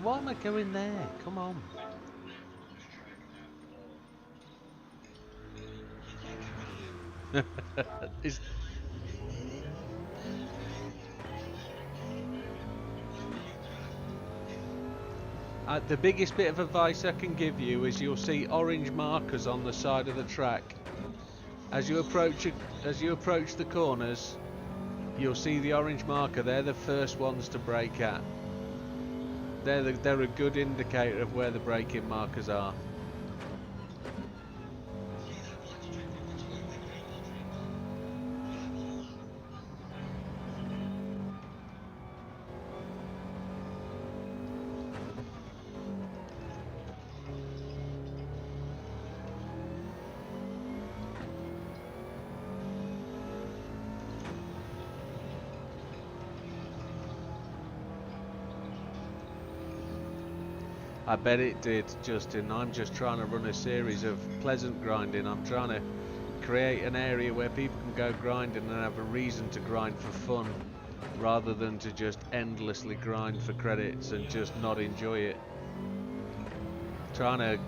Why am I going there? Come on. Is the biggest bit of advice I can give you is you'll see orange markers on the side of the track. As you approach the corners, you'll see the orange marker. They're the first ones to brake at. They're a good indicator of where the braking markers are. I bet it did, Justin. I'm just trying to run a series of pleasant grinding. I'm trying to create an area where people can go grinding and have a reason to grind for fun, rather than to just endlessly grind for credits and just not enjoy it. Trying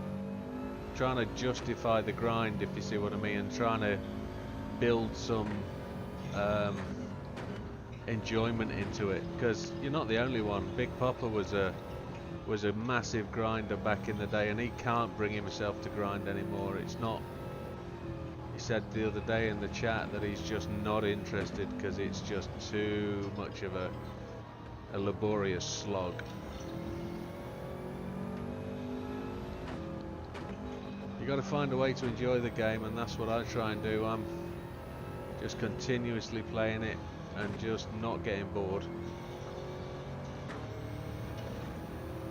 to justify the grind, if you see what I mean, and trying to build some enjoyment into it, because you're not the only one. Big Papa was a massive grinder back in the day, and he can't bring himself to grind anymore. It's not, he said the other day in the chat that he's just not interested because it's just too much of a laborious slog. You got to find a way to enjoy the game, and that's what I try and do. I'm just continuously playing it and just not getting bored.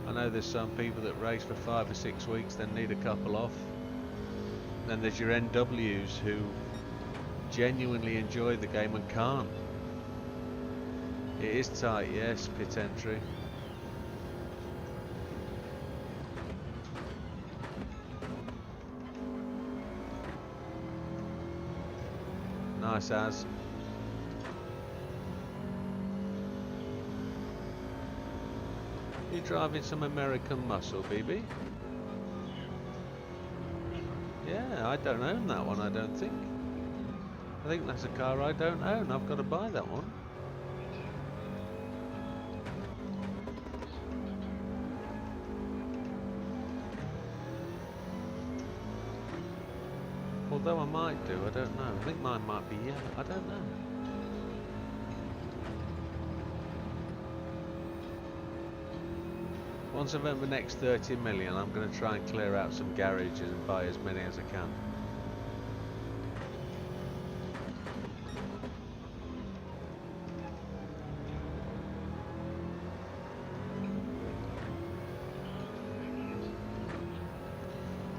I know there's some people that race for 5 or 6 weeks, then need a couple off. Then there's your NWs who genuinely enjoy the game and can't. It is tight, yes, pit entry. Nice as. You driving some American muscle, BB? Yeah, I don't own that one, I don't think. I think that's a car I don't own. I've got to buy that one. Although I might do, I don't know. I think mine might be yellow. I don't know. Once I've earned the next 30 million, I'm going to try and clear out some garages and buy as many as I can.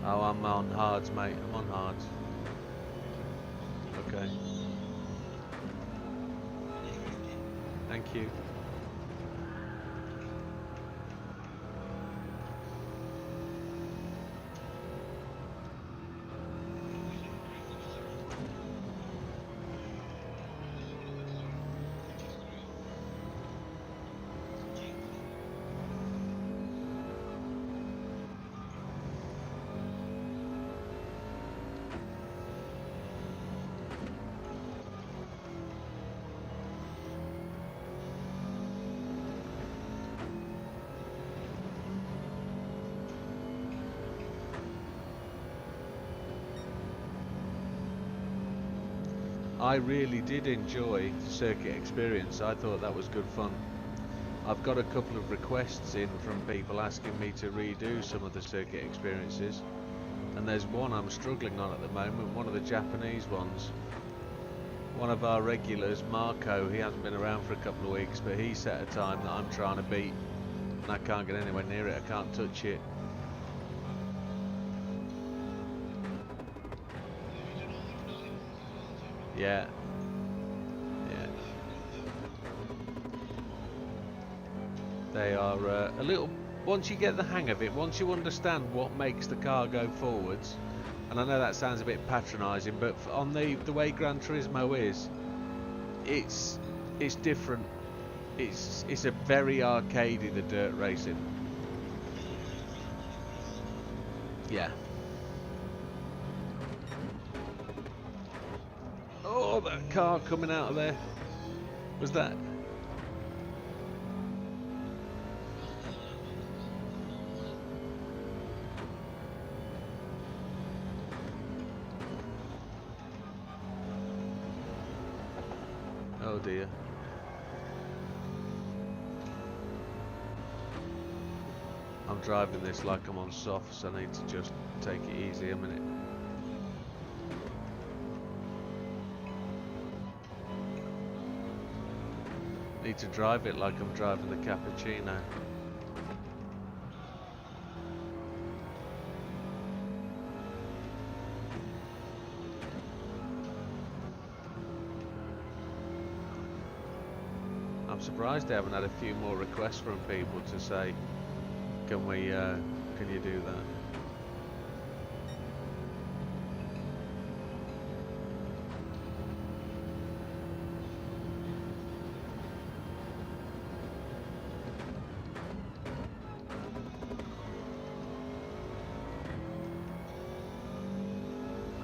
Oh, I'm on hards, mate. I'm on hards. Okay. Thank you. I really did enjoy the circuit experience. I thought that was good fun. I've got a couple of requests in from people asking me to redo some of the circuit experiences, and there's one I'm struggling on at the moment, one of the Japanese ones. One of our regulars, Marco, he hasn't been around for a couple of weeks, but he set a time that I'm trying to beat, and I can't get anywhere near it. I can't touch it. Yeah. Yeah. They are a little... Once you get the hang of it, once you understand what makes the car go forwards, and I know that sounds a bit patronising, but on the way Gran Turismo is, it's different. It's a very arcadey, the dirt racing. Yeah. Oh, that car coming out of there. Was that? Oh dear. I'm driving this like I'm on softs. I need to just take it easy a minute. Need to drive it like I'm driving the cappuccino. I'm surprised they haven't had a few more requests from people to say, can you do that?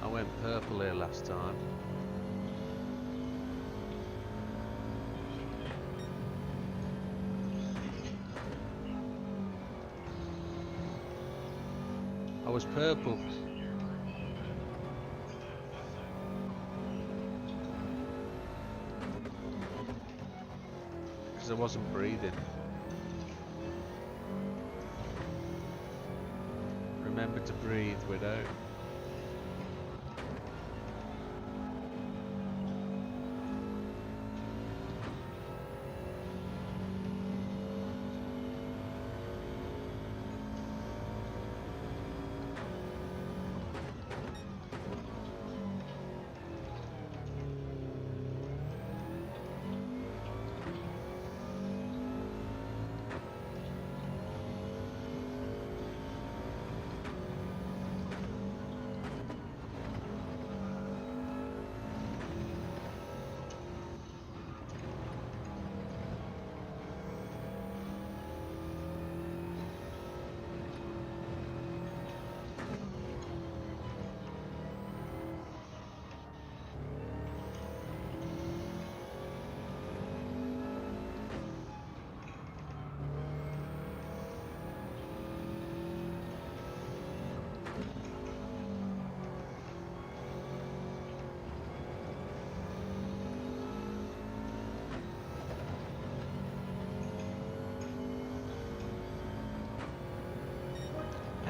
I went purple here last time. I was purple. Because I wasn't breathing. Remember to breathe, Widow.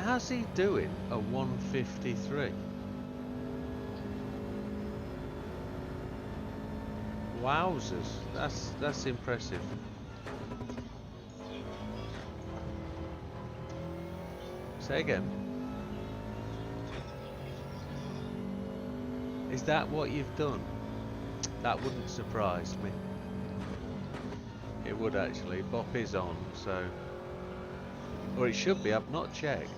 How's he doing a 153? Wowzers, that's impressive. Say again. Is that what you've done? That wouldn't surprise me. It would actually. Bop is on, so... Or it should be, I've not checked.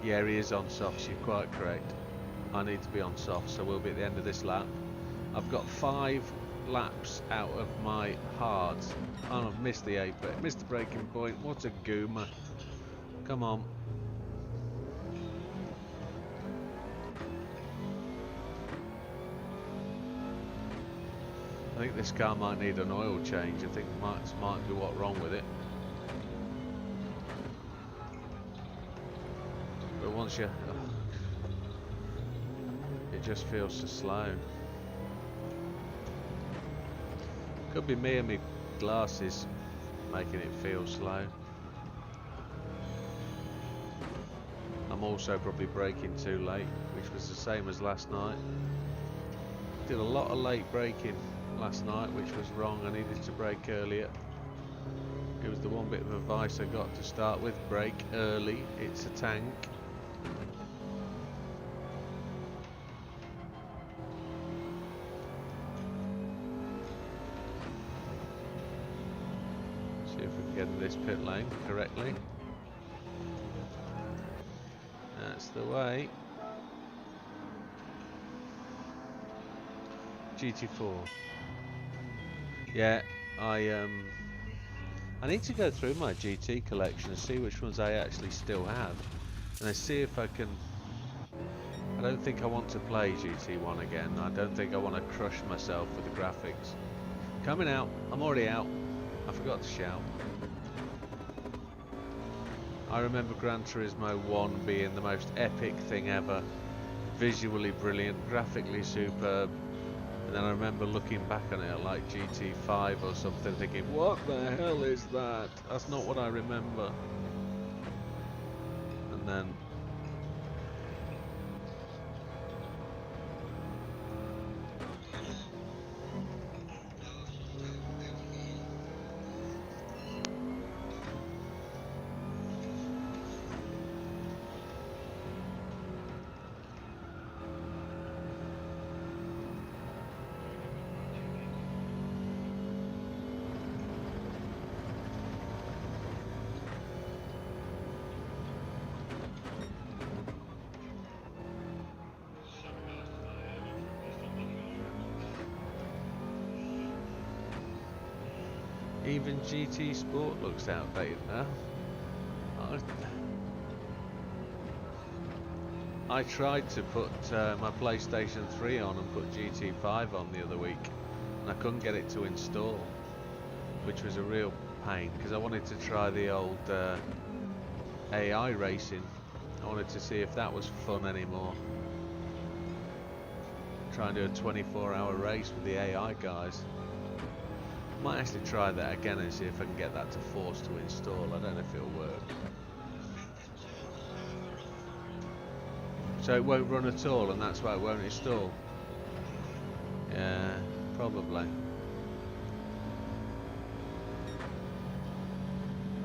Yeah, he is on softs, you're quite correct. I need to be on softs, so we'll be at the end of this lap. I've got 5 laps out of my hards. Oh, I've missed the apex, missed the braking point. What a goomer. Come on. I think this car might need an oil change. I think that might be what's wrong with it. But once you... it just feels so slow. Could be me and my glasses making it feel slow. I'm also probably braking too late, which was the same as last night. Did a lot of late braking last night, which was wrong. I needed to brake earlier. It was the one bit of advice I got to start with: brake early, it's a tank. See if we can get in this pit lane correctly. That's the way. GT4. Yeah, I need to go through my GT collection and see which ones I actually still have, and then see if I can. I don't think I want to play GT1 again. I don't think I want to crush myself with the graphics. Coming out. I'm already out. I forgot to shout. I remember Gran Turismo 1 being the most epic thing ever. Visually brilliant, graphically superb. And then I remember looking back on it like GT5 or something, thinking, what the hell is that? That's not what I remember. And then... even GT Sport looks outdated now. I tried to put my PlayStation 3 on and put GT5 on the other week, and I couldn't get it to install, which was a real pain, because I wanted to try the old AI racing. I wanted to see if that was fun anymore. Try and do a 24-hour race with the AI guys. Might actually try that again and see if I can get that to force to install. I don't know if it'll work. So it won't run at all, and that's why it won't install. Yeah, probably.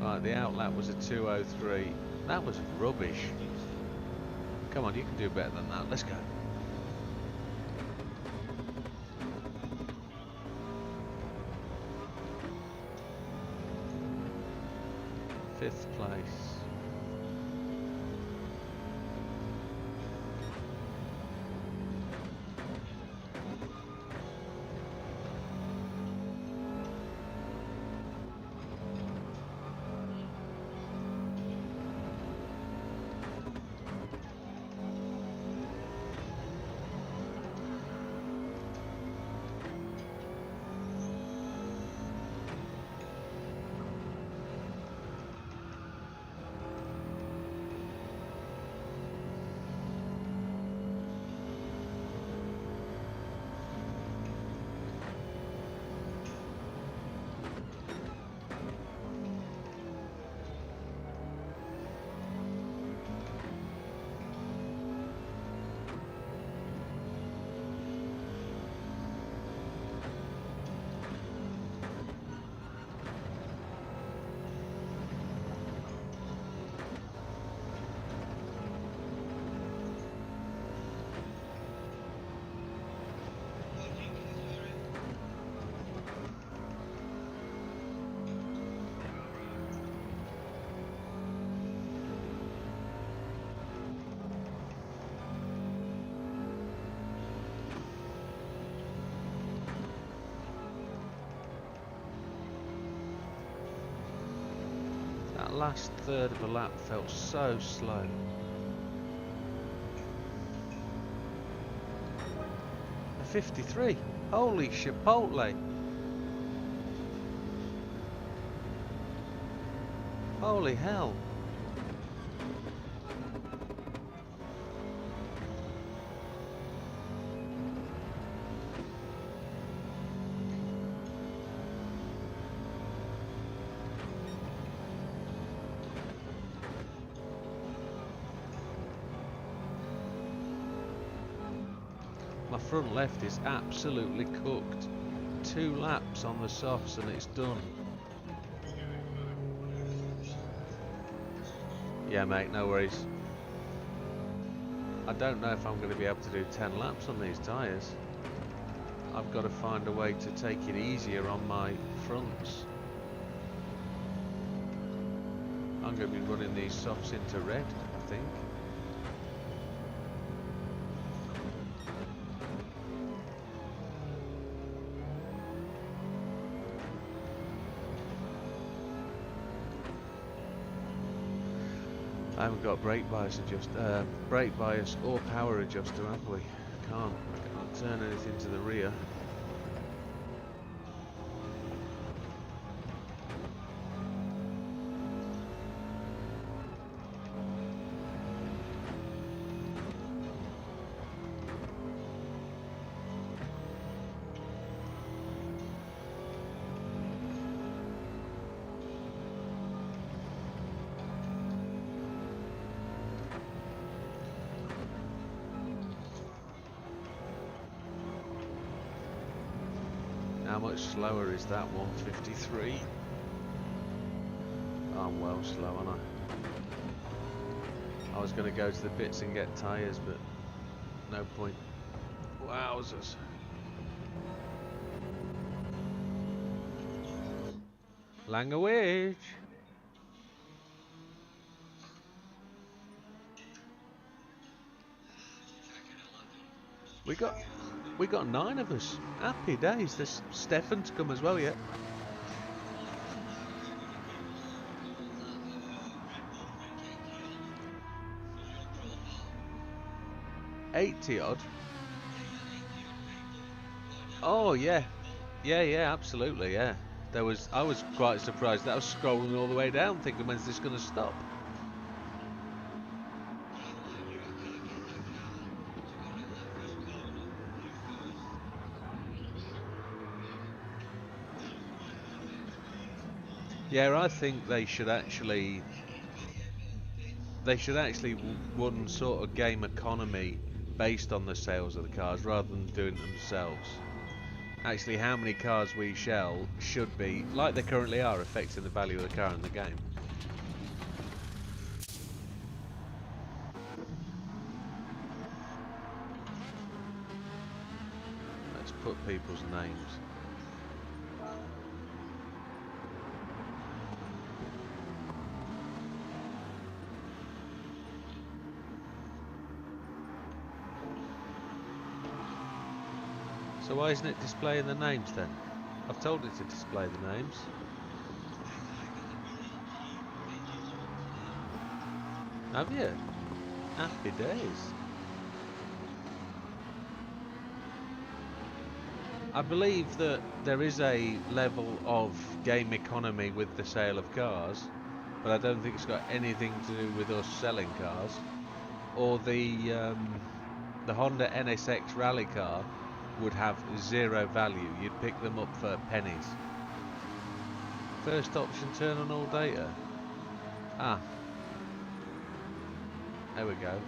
Right, the outlap was a 2:03. That was rubbish. Come on, you can do better than that. Let's go. Fifth place. That last third of a lap felt so slow. I 53. Holy chipotle. Holy hell. My front left is absolutely cooked. 2 laps on the softs and it's done. Yeah mate, no worries. I don't know if I'm going to be able to do 10 laps on these tyres. I've got to find a way to take it easier on my fronts. I'm going to be running these softs into red, I think. I haven't got brake bias or power adjuster, have we? Can't turn anything to the rear. How much slower is that 153? I'm well slow, aren't I? I was going to go to the pits and get tyres, but no point. Wowzers. Language. We got 9 of us. Happy days. There's Stefan to come as well yet. 80 odd. Oh yeah. Yeah, absolutely, yeah. I was quite surprised. That was scrolling all the way down thinking, when's this gonna stop? Yeah, I think they should actually run sort of game economy based on the sales of the cars rather than doing it themselves. Actually, how many cars we sell should be, like they currently are, affecting the value of the car in the game. Let's put people's names. So why isn't it displaying the names then? I've told it to display the names. Have you? Happy days. I believe that there is a level of game economy with the sale of cars, but I don't think it's got anything to do with us selling cars. Or the Honda NSX rally car would have 0 value. You'd pick them up for pennies. First option, turn on all data. Ah. There we go.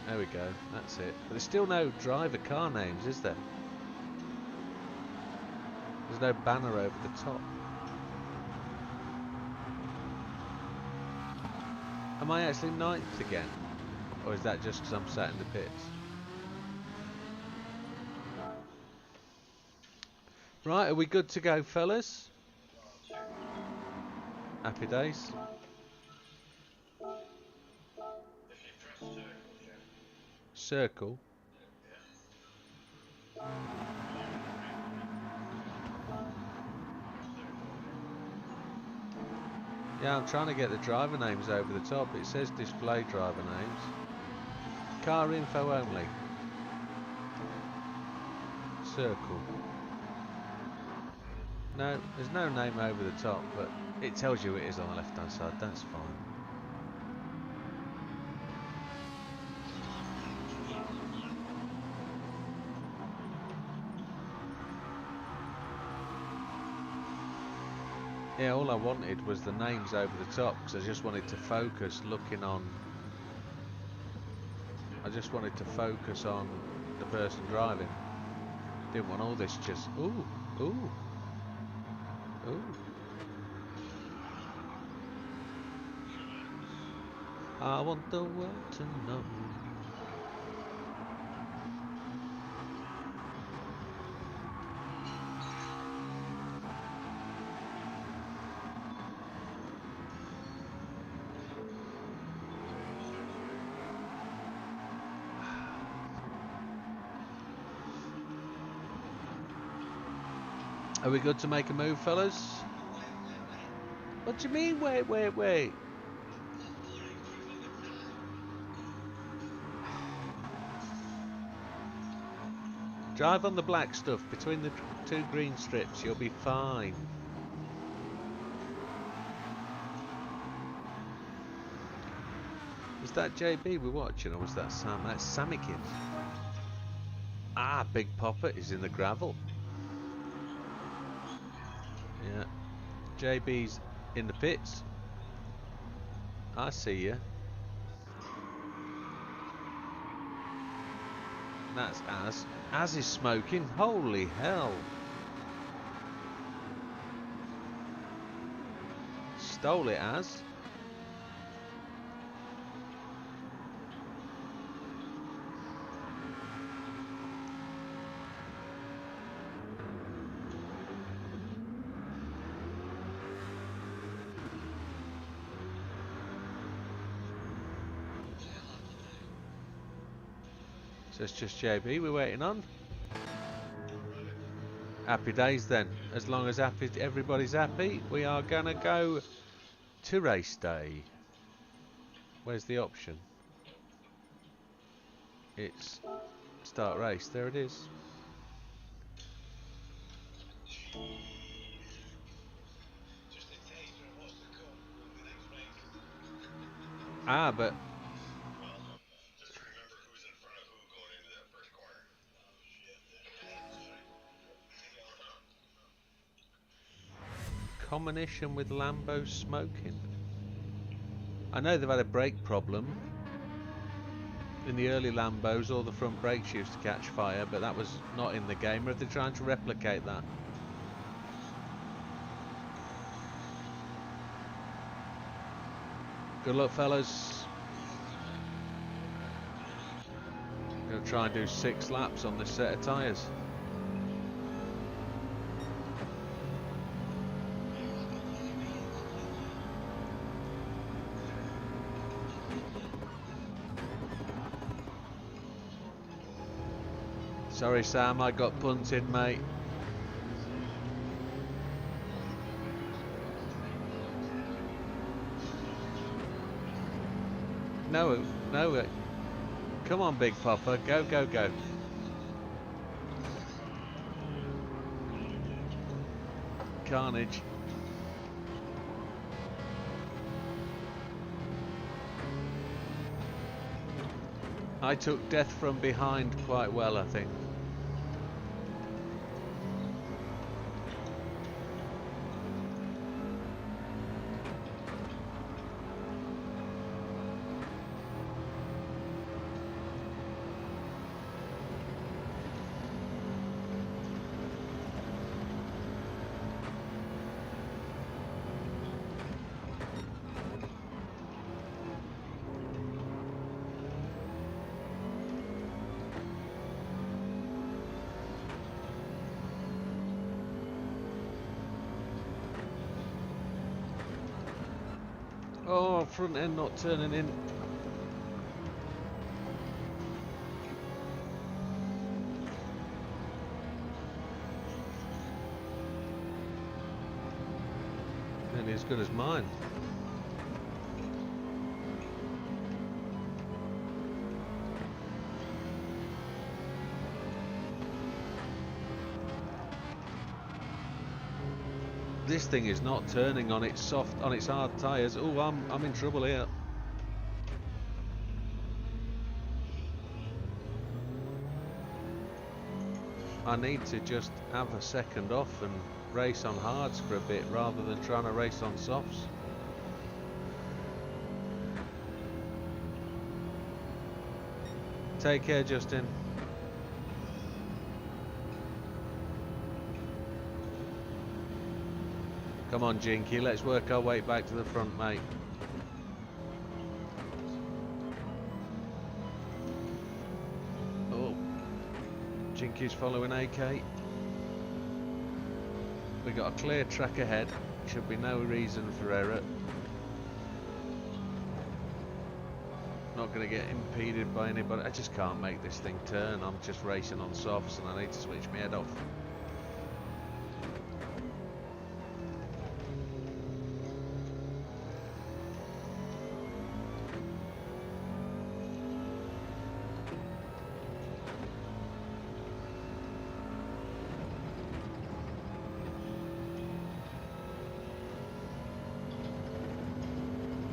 There we go. That's it. But there's still no driver car names, is there? There's no banner over the top. Am I actually 9th again? Or is that just because I'm sat in the pits? Right, are we good to go, fellas? Happy days. Circle. Yeah, I'm trying to get the driver names over the top. It says display driver names. Car info only. circle. No, there's no name over the top, but it tells you it is on the left hand side, that's fine. Yeah, all I wanted was the names over the top because I just wanted to focus looking on. I just wanted to focus on the person driving. Didn't want all this just ooh. I want the world to know. Are we good to make a move, fellas? What do you mean, wait? Drive on the black stuff between the two green strips, you'll be fine. Was that JB we're watching, or was that Sam? That's Samikins. Ah, Big Popper is in the gravel. Yeah. JB's in the pits. I see you. That's Az. Az is smoking. Holy hell. Stole it, Az. So it's just JB we're waiting on. Happy days then. As long as everybody's happy, we are gonna go to race day. Where's the option? It's start race. There it is. Just a taster of what's to come in the next race. Ah, but Well, just remember who's in front of who going into that first corner. Oh shit. Sorry. combination with Lambo smoking. I know they've had a brake problem. In the early Lambos, all the front brakes used to catch fire, but that was not in the game. Or are they trying to replicate that? Good luck, fellas. Gonna try and do 6 laps on this set of tyres. Sorry, Sam, I got punted, mate. No. Come on, Big Popper. Go. Carnage. I took death from behind quite well, I think. Oh, front end not turning in. Nearly as good as mine. this thing is not turning on its hard tyres. Oh, I'm in trouble here. I need to just have a second off and race on hards for a bit rather than trying to race on softs. Take care, Justin. Come on, Jinky, let's work our way back to the front, mate. Oh, Jinky's following AK. We got a clear track ahead. Should be no reason for error. Not going to get impeded by anybody. I just can't make this thing turn. I'm just racing on softs and I need to switch my head off.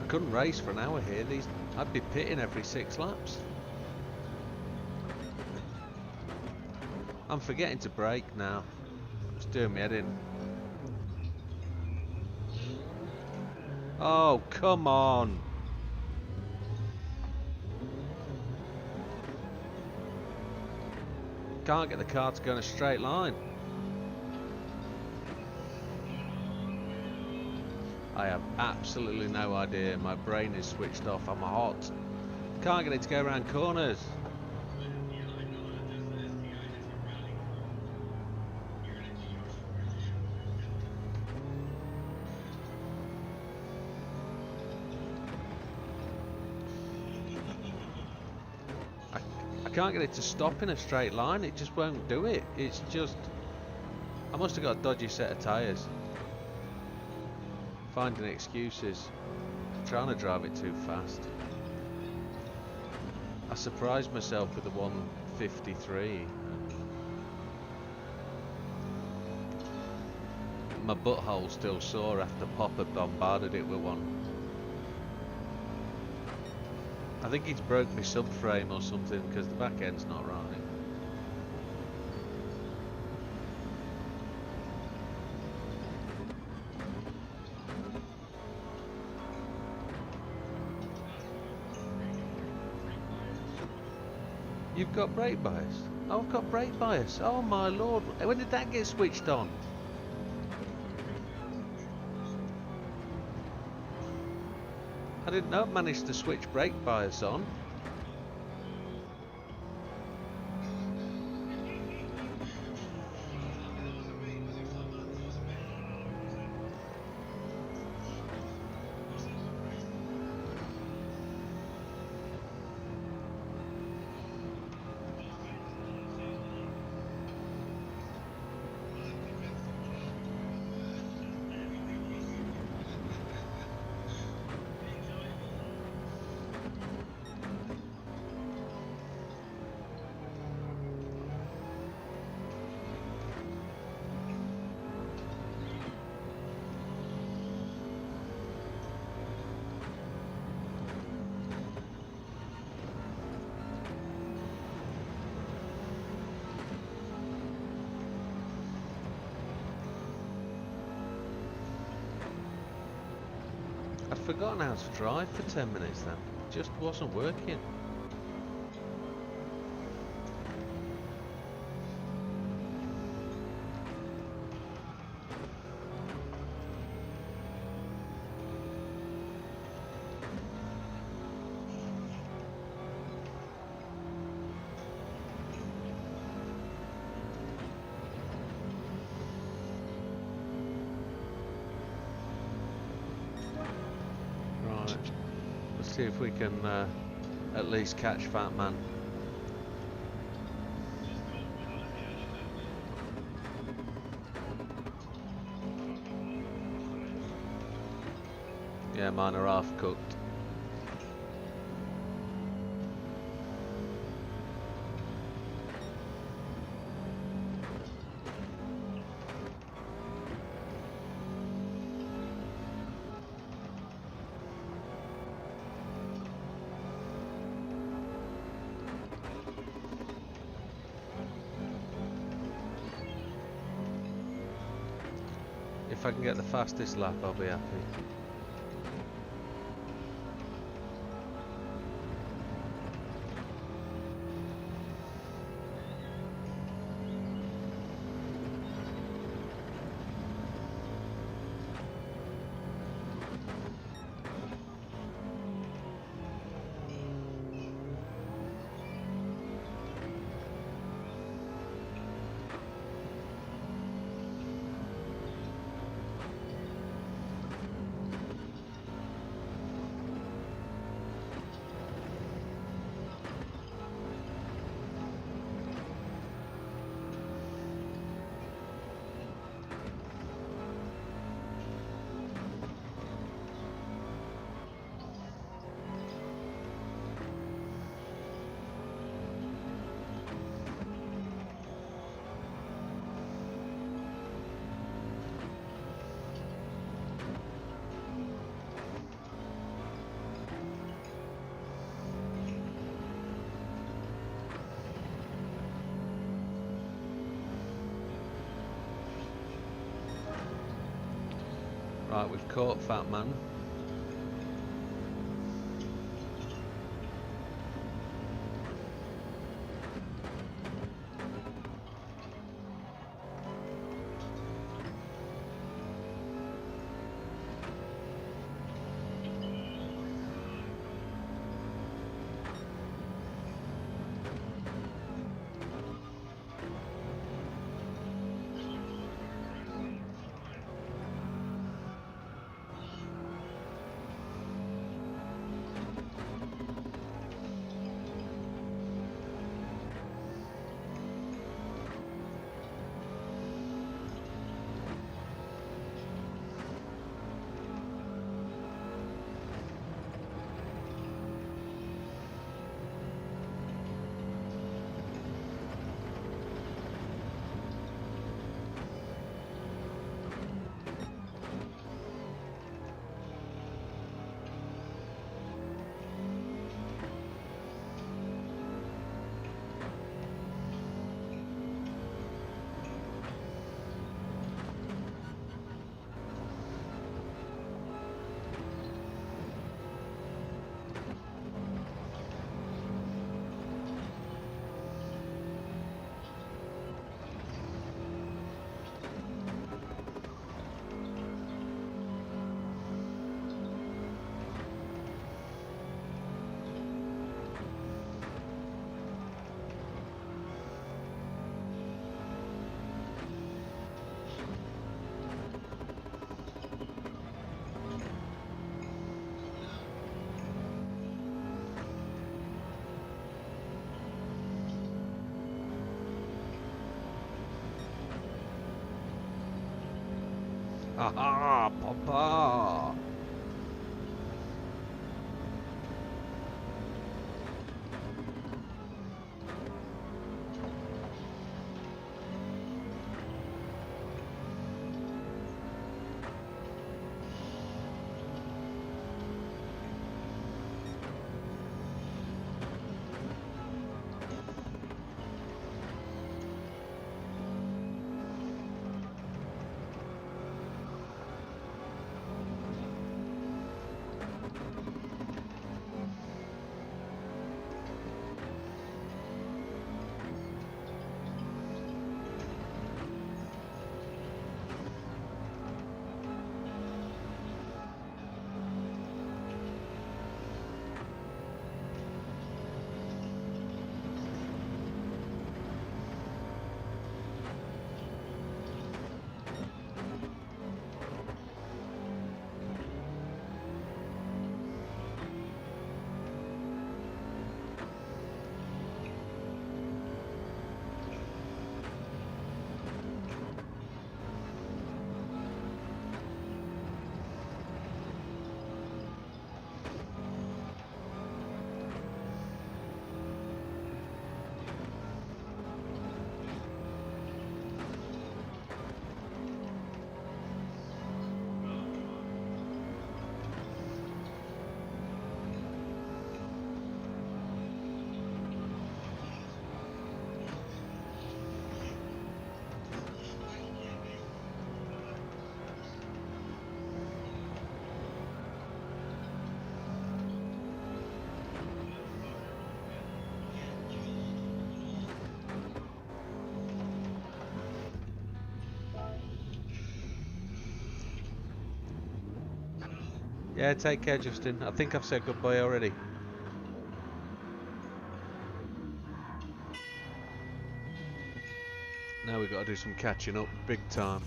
I couldn't race for an hour here. I'd be pitting every 6 laps. I'm forgetting to brake now. It's doing me head in. Oh, come on. Can't get the car to go in a straight line. I have absolutely no idea. My brain is switched off. I'm hot. Can't get it to go around corners. I can't get it to stop in a straight line. It just won't do it. It's just... I must have got a dodgy set of tyres. Finding excuses. Trying to drive it too fast. I surprised myself with the 153. My butthole's still sore after Popper bombarded it with one. I think he's broke my subframe or something because the back end's not right. You've got brake bias? Oh, I've got brake bias. Oh my lord. When did that get switched on? I didn't know I'd managed to switch brake bias on. I'd forgotten how to drive for 10 minutes then. It just wasn't working. Let's see if we can at least catch Fat Man. Yeah, mine are half cooked. If I can get the fastest lap, I'll be happy. Right, we've caught Fat Man. Aha, Papa! Yeah, take care, Justin. I think I've said goodbye already. Now we've got to do some catching up, big time.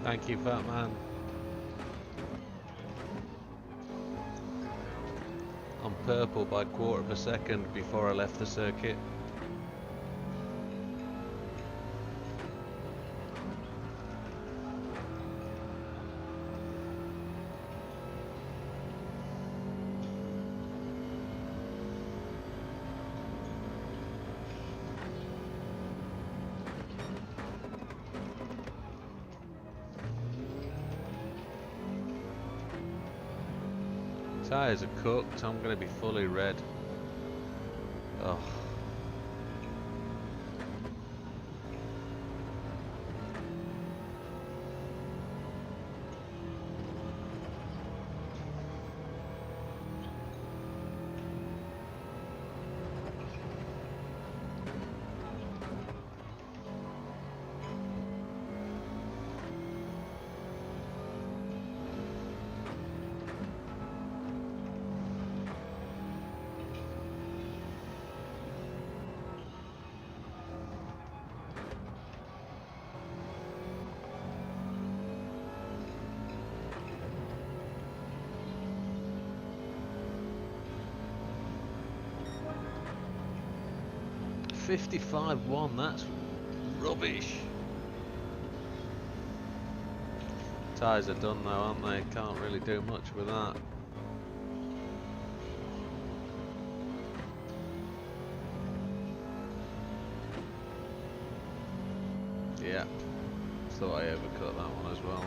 Thank you, fat man. I'm purple by 1/4 of a second before I left the circuit. Tyres are cooked, I'm going to be fully red. Oh. $55.1, that's rubbish. Tyres are done now, aren't they? Can't really do much with that. Yeah, thought I overcut that one as well.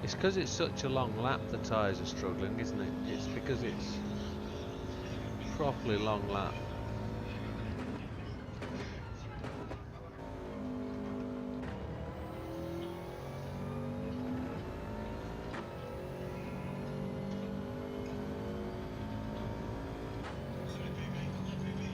It's because it's such a long lap the tyres are struggling, isn't it? It's because it's properly long lap. Sorry, baby. Come on, baby.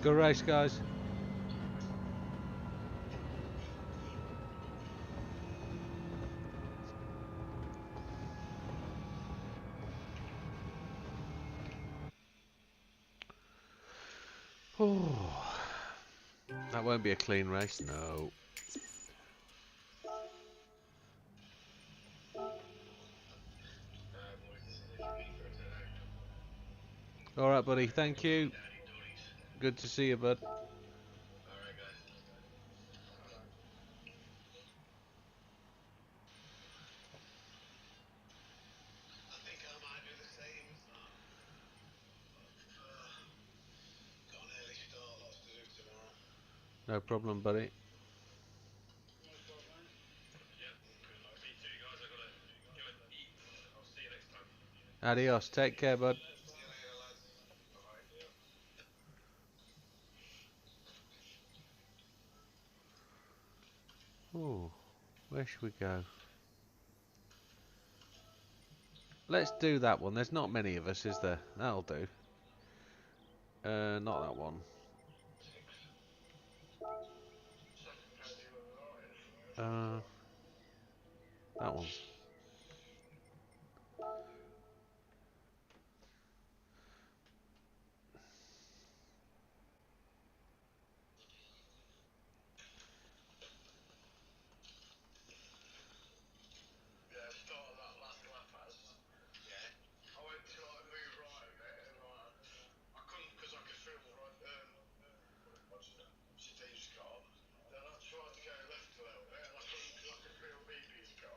Good race, guys. Oh, that won't be a clean race, no. Boys, this is it for me for today. All right, buddy. Thank you. Daddy Dories. Good to see you, bud. Alright, guys. I think I might do the same. Got an early start, lots to do tomorrow. No problem, buddy. Adios. Take care, bud. See you later, lads. Bye-bye. Oh, where should we go? Let's do that one. There's not many of us, is there? That'll do. Not that one. That one. Yeah, start of that last lap as. Yeah. I went to like move right a bit and like I couldn't because I could feel right what's that? Steve's car. Then I tried to go left a little bit and I couldn't because I could feel BB's car.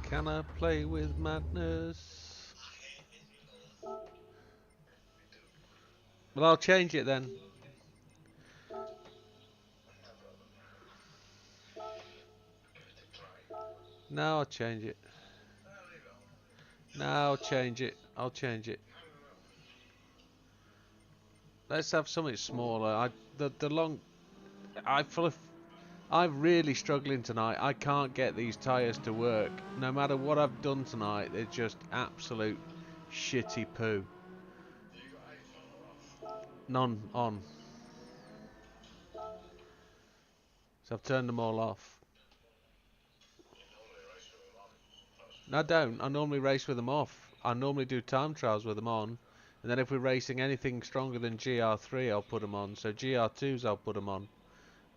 Can I play with madness? I hate physicals. Well, I'll change it then. No, I'll change it. No, I'll change it. I'll change it. Let's have something smaller. I'm really struggling tonight. I can't get these tyres to work. No matter what I've done tonight, they're just absolute shitty poo. None on. So I've turned them all off. No, I don't. I normally race with them off. I normally do time trials with them on. And then if we're racing anything stronger than GR3, I'll put them on. So GR2's, I'll put them on.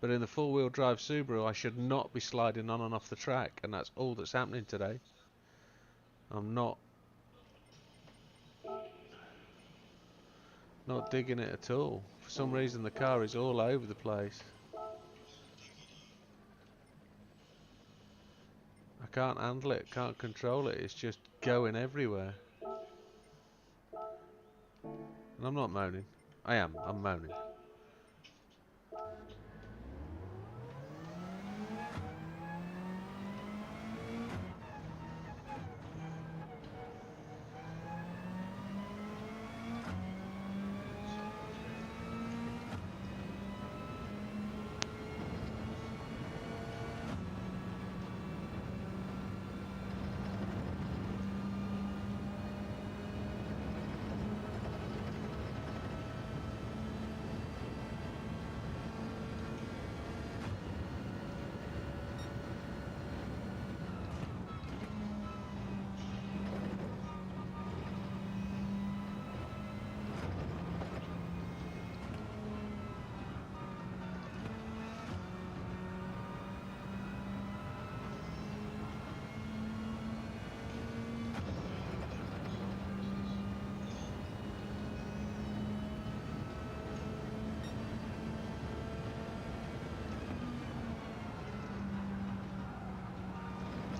But in the four-wheel drive Subaru, I should not be sliding on and off the track. And that's all that's happening today. I'm not digging it at all. For some reason, the car is all over the place. I can't handle it, can't control it. It's just going everywhere. And I'm not moaning. I am. I'm moaning.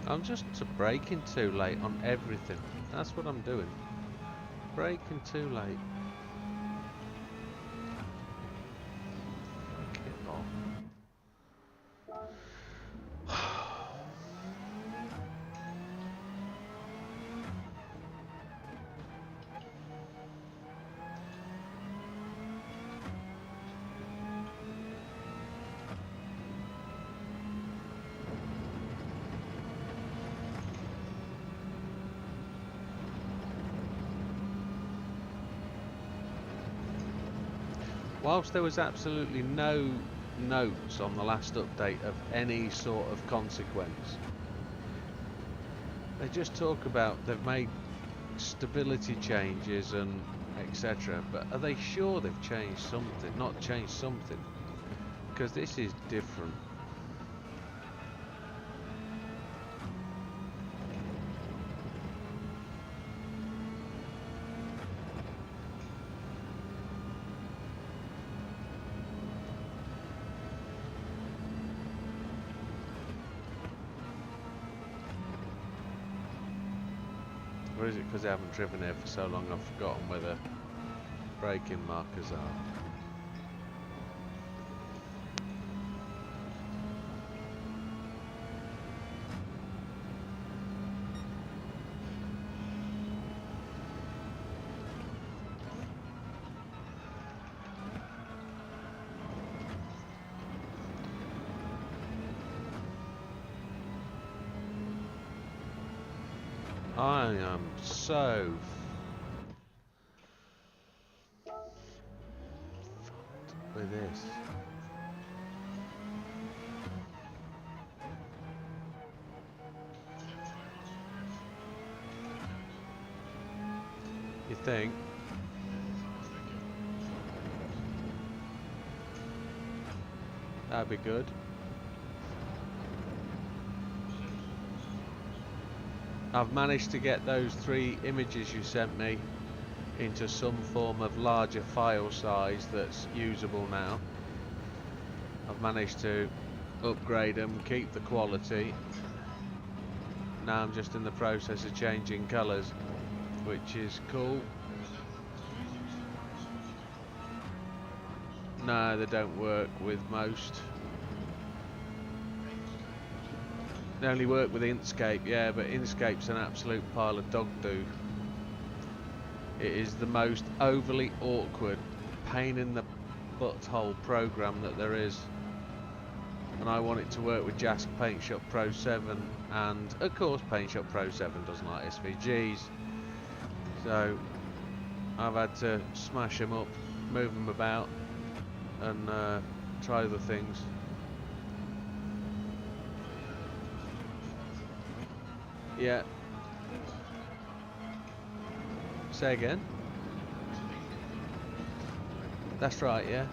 I'm just braking too late on everything. That's what I'm doing. Braking too late. Fuck it off. Whilst there was absolutely no notes on the last update of any sort of consequence, they just talk about they've made stability changes and etc. But are they sure they've changed something? Not changed something? Because this is different. Or is it because I haven't driven here for so long I've forgotten where the braking markers are? I am so fucked with this. You think? That'd be good. I've managed to get those 3 images you sent me into some form of larger file size that's usable now. I've managed to upgrade them, keep the quality. Now I'm just in the process of changing colours, which is cool. No, they don't work with most. They only work with Inkscape, yeah, but Inkscape's an absolute pile of dog do. It is the most overly awkward, pain in the butthole program that there is. And I want it to work with Jask Paint Shop Pro 7, and of course Paint Shop Pro 7 doesn't like SVGs. So I've had to smash them up, move them about, and try other things. Yeah. Say again? That's right, yeah.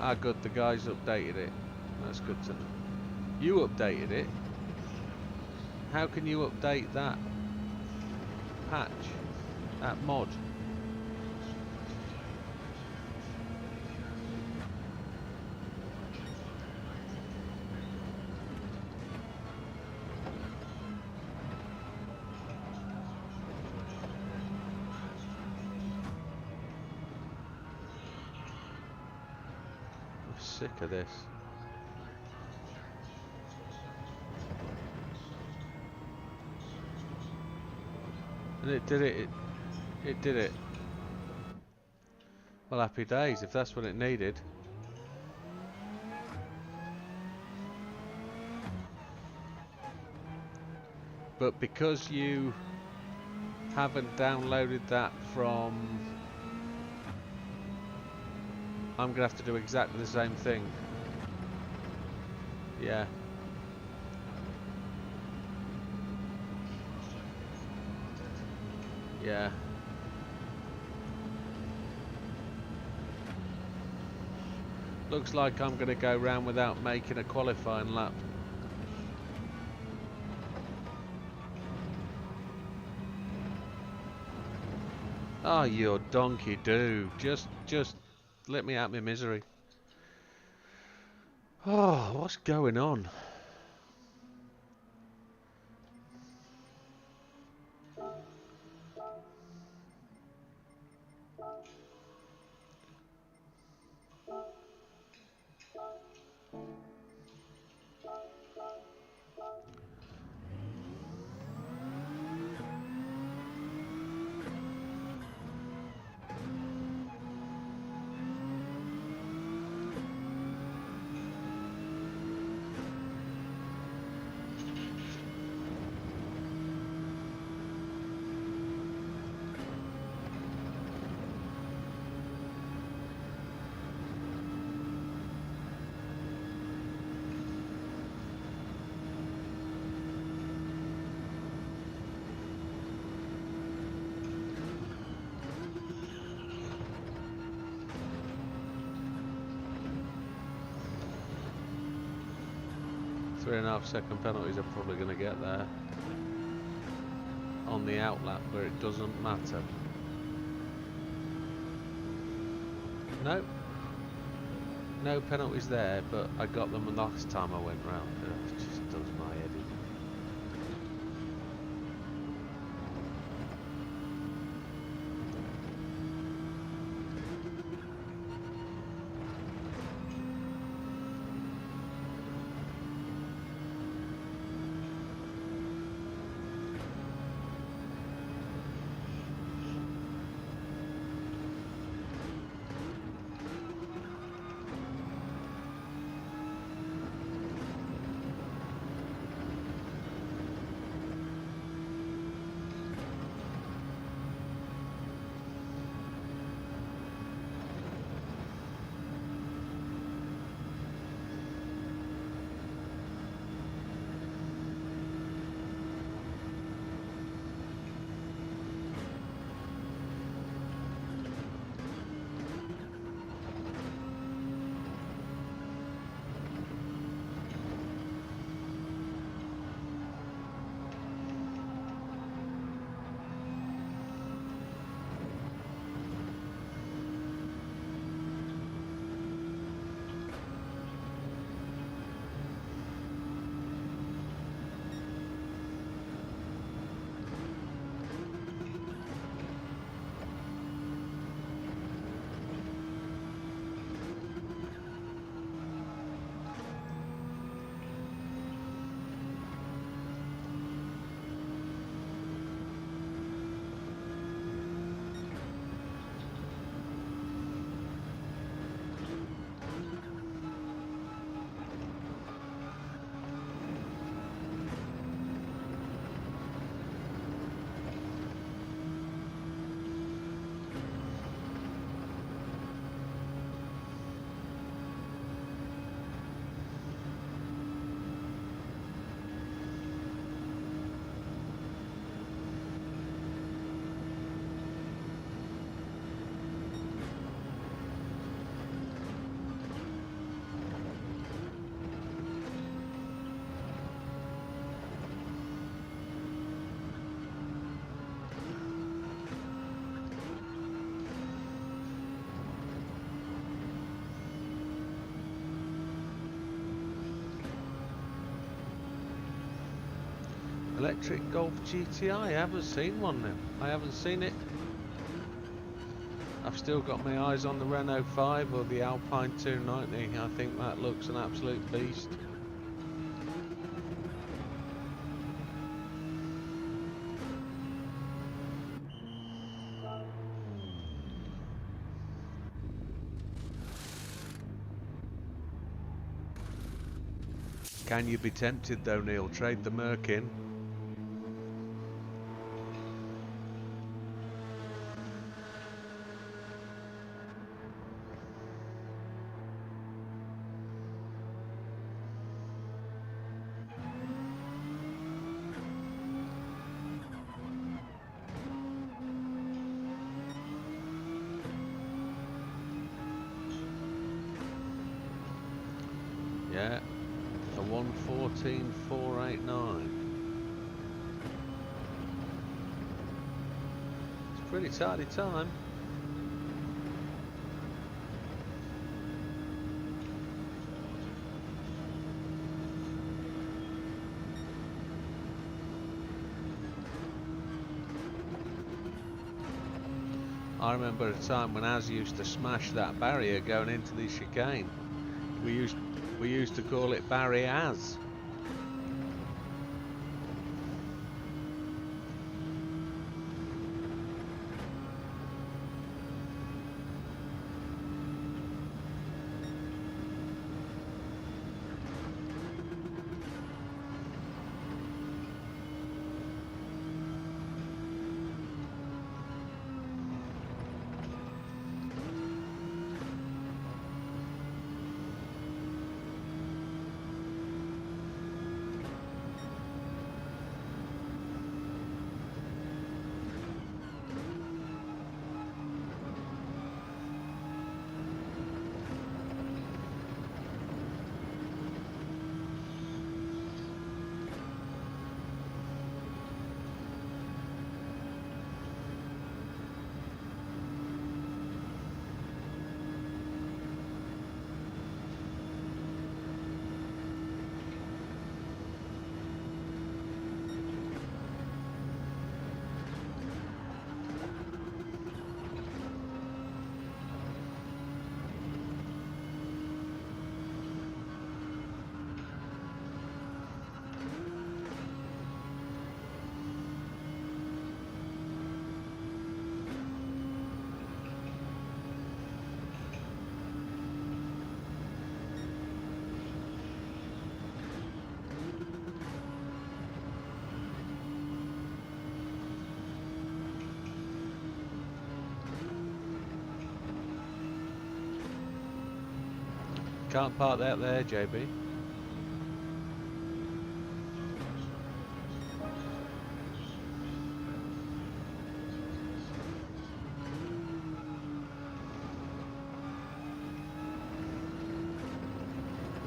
Ah, good, the guys updated it. That's good to know. You updated it? How can you update that patch? That mod? I'm sick of this. And it did it. It did it. Well, happy days, if that's what it needed. But because you haven't downloaded that from... I'm going to have to do exactly the same thing. Yeah. Yeah. Looks like I'm going to go round without making a qualifying lap. Oh, you donkey do. Just let me out my misery. Oh, what's going on? Three and a half second penalties are probably going to get there on the outlap where it doesn't matter. No, no penalties there, but I got them the last time I went round. It just does my head in. Electric Golf GTI. I haven't seen one now. I haven't seen it. I've still got my eyes on the Renault 5 or the Alpine 290. I think that looks an absolute beast. Can you be tempted though, Neil? Trade the Merc in. Yeah, a 114,489. It's a pretty tidy time. I remember a time when Az used to smash that barrier going into the chicane. We used to call it Barry Az. Can't park that there, JB.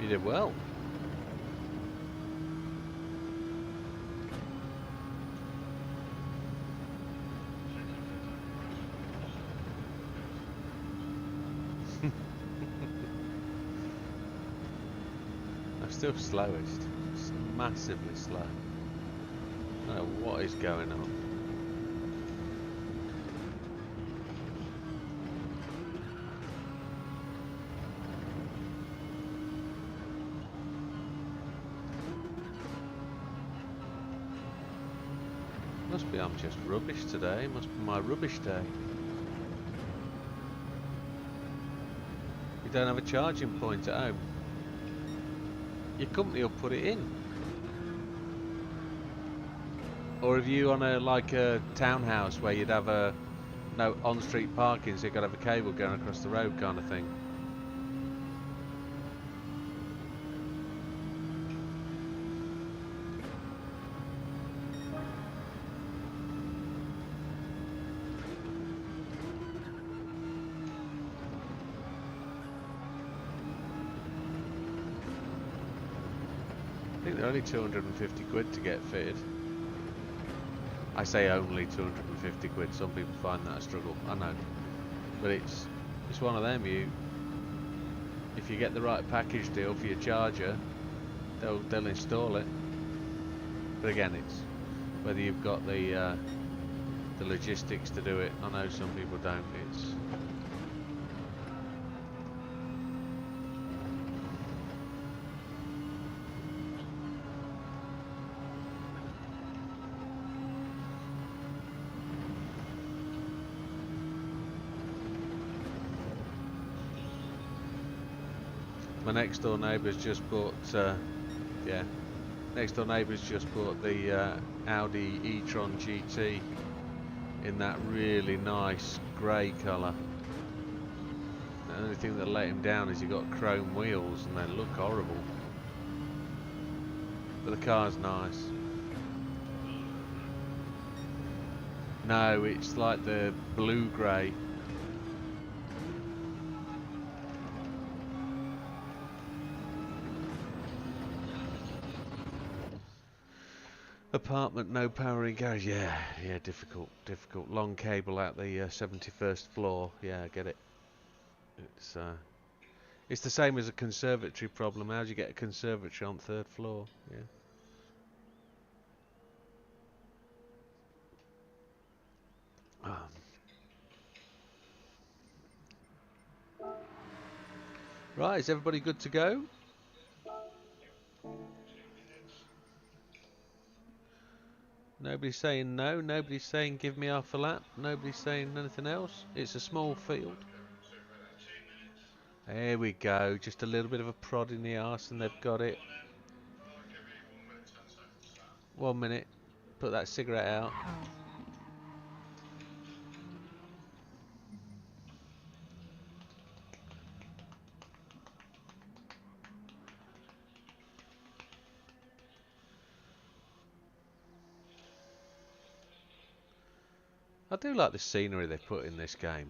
You did well. I'm still slowest. It's massively slow. I don't know what is going on. Must be I'm just rubbish today. Must be my rubbish day. You don't have a charging point at home. Your company will put it in. Or have you on a like a townhouse where you'd have a no on-street parking, so you've got to have a cable going across the road kind of thing? I think they're only 250 quid to get fitted. I say only 250 quid, some people find that a struggle, I know. But it's one of them, if you get the right package deal for your charger, they'll install it. But again, whether you've got the logistics to do it. I know some people don't. It's my next door neighbour's just bought, yeah, next door neighbour's just bought the Audi e-tron GT in that really nice grey colour. The only thing that let him down is he got chrome wheels and they look horrible. But the car's nice. No, it's like the blue-grey. Apartment, no power in garage. Yeah, difficult. Long cable out the 71st floor. Yeah, I get it. It's the same as a conservatory problem. How do you get a conservatory on 3rd floor? Yeah. Right, is everybody good to go? Nobody's saying no, nobody's saying give me half a lap, nobody's saying anything else. It's a small field. There we go, just a little bit of a prod in the arse and they've got it. 1 minute, put that cigarette out. I do like the scenery they put in this game.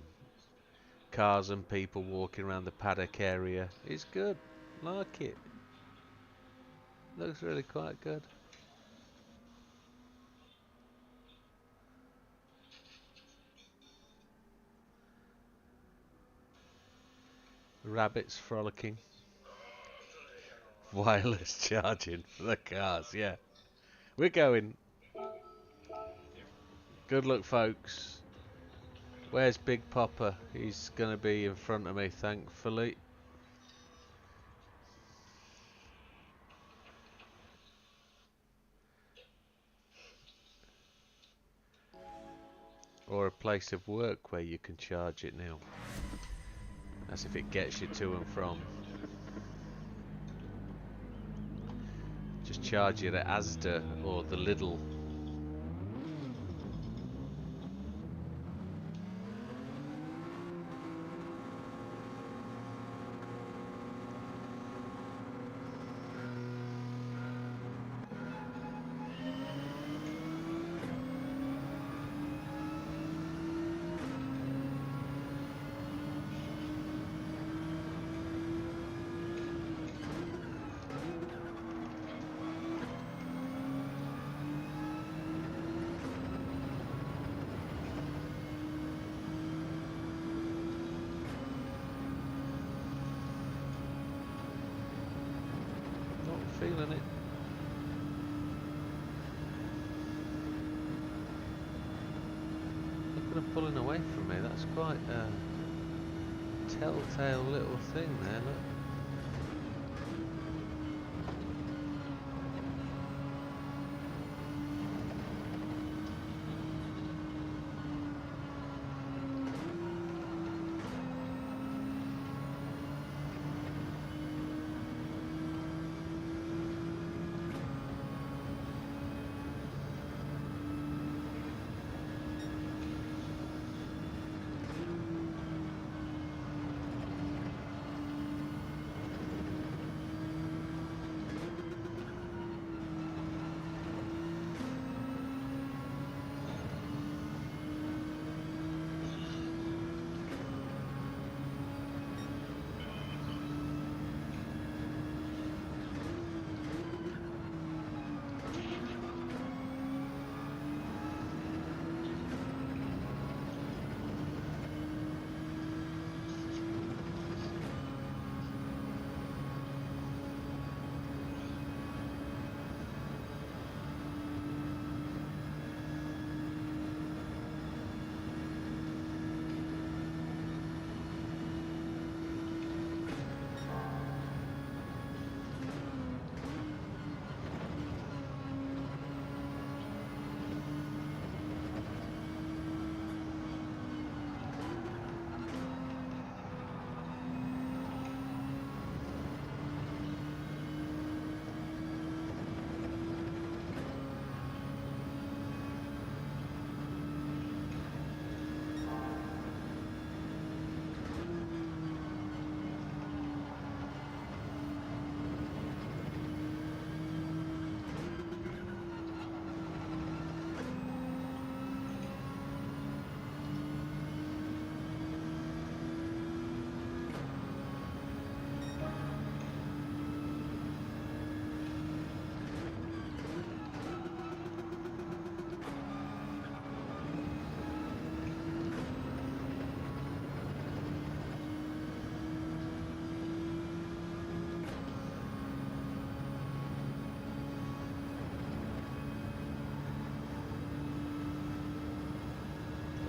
Cars and people walking around the paddock area. It's good, like it. Looks really quite good. Rabbits frolicking. Wireless charging for the cars, yeah. We're going. Good luck, folks. Where's Big Popper? He's going to be in front of me, thankfully. Or a place of work where you can charge it now. That's if it gets you to and from. Just charge it at Asda or the Lidl. Feeling it. Look at them pulling away from me. That's quite a telltale little thing there, look.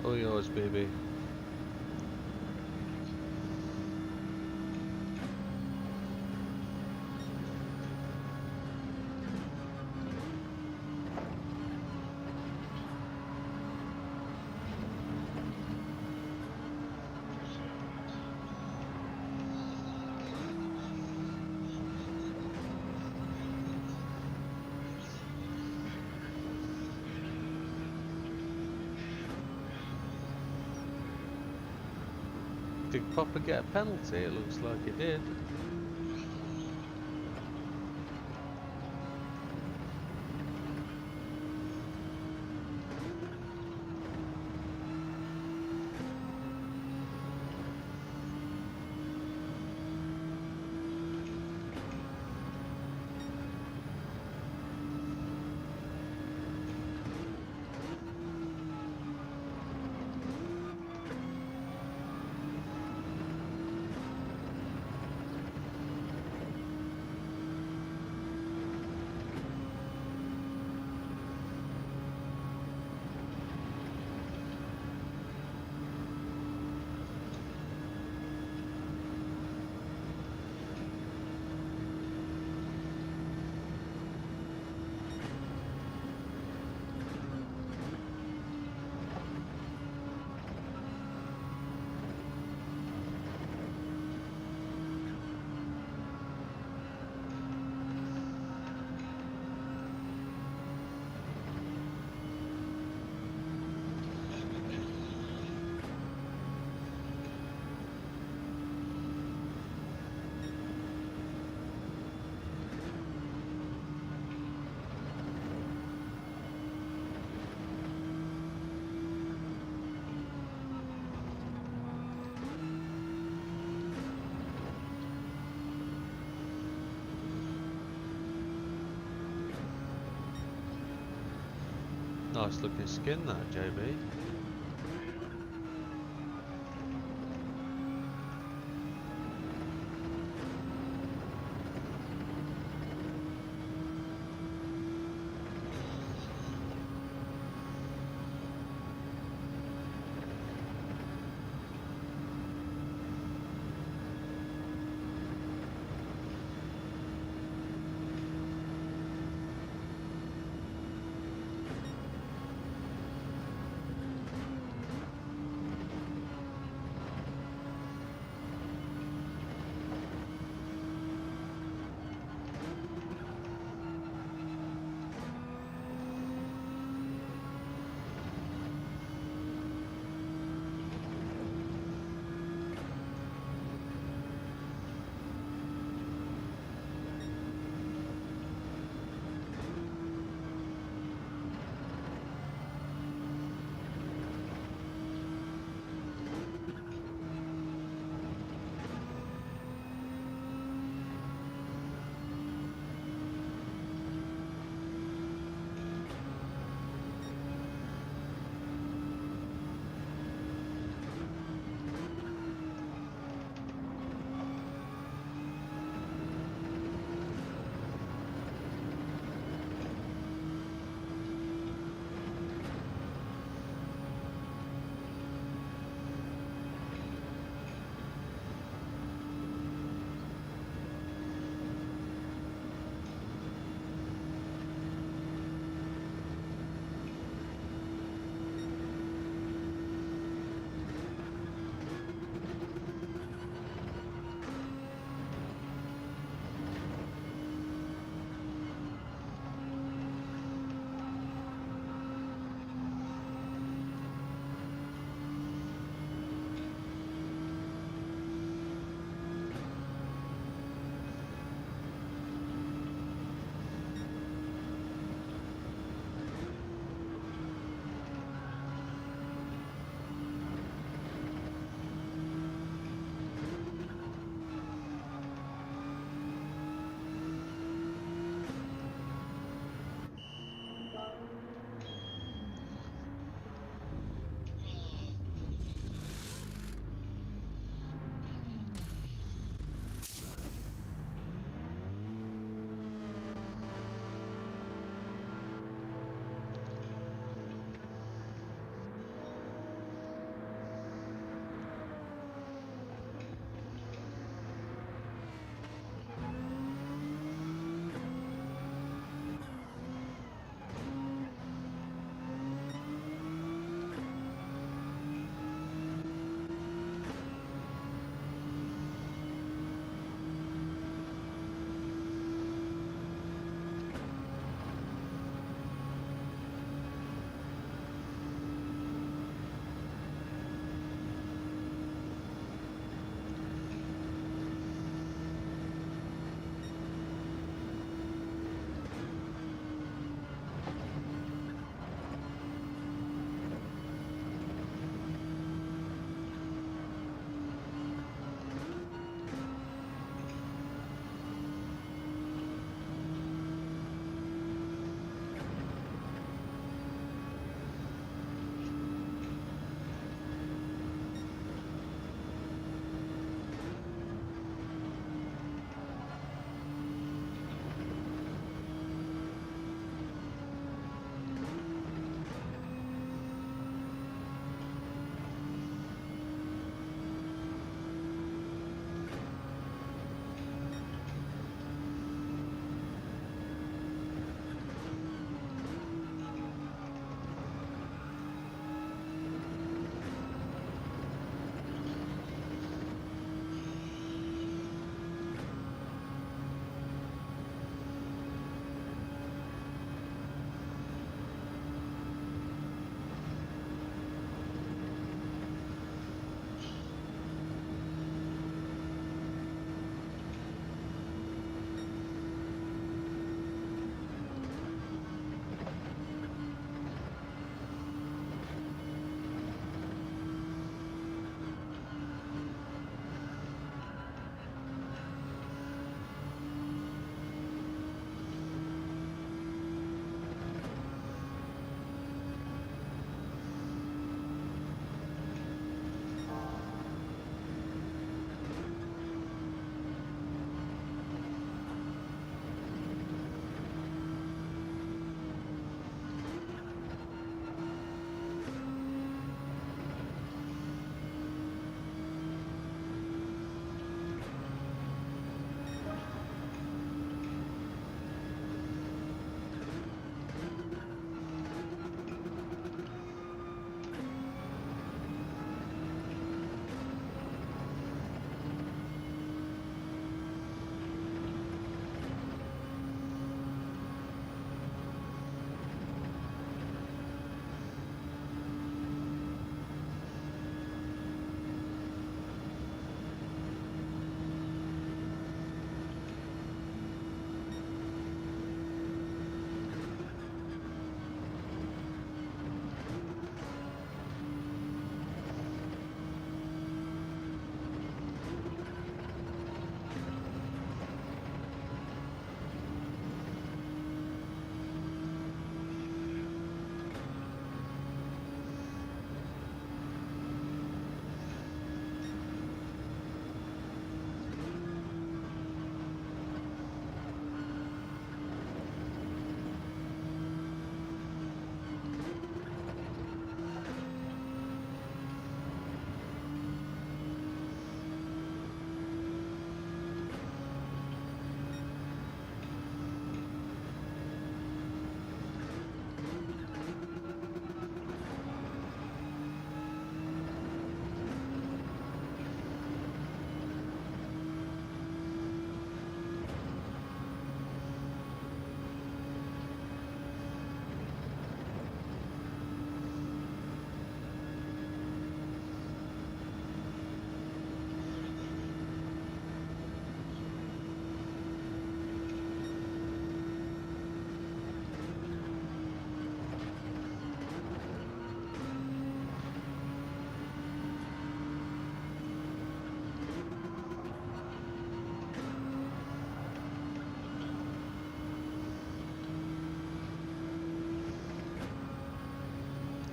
All yours, baby. Did Popper get a penalty? It looks like it did. Nice looking skin that, JB.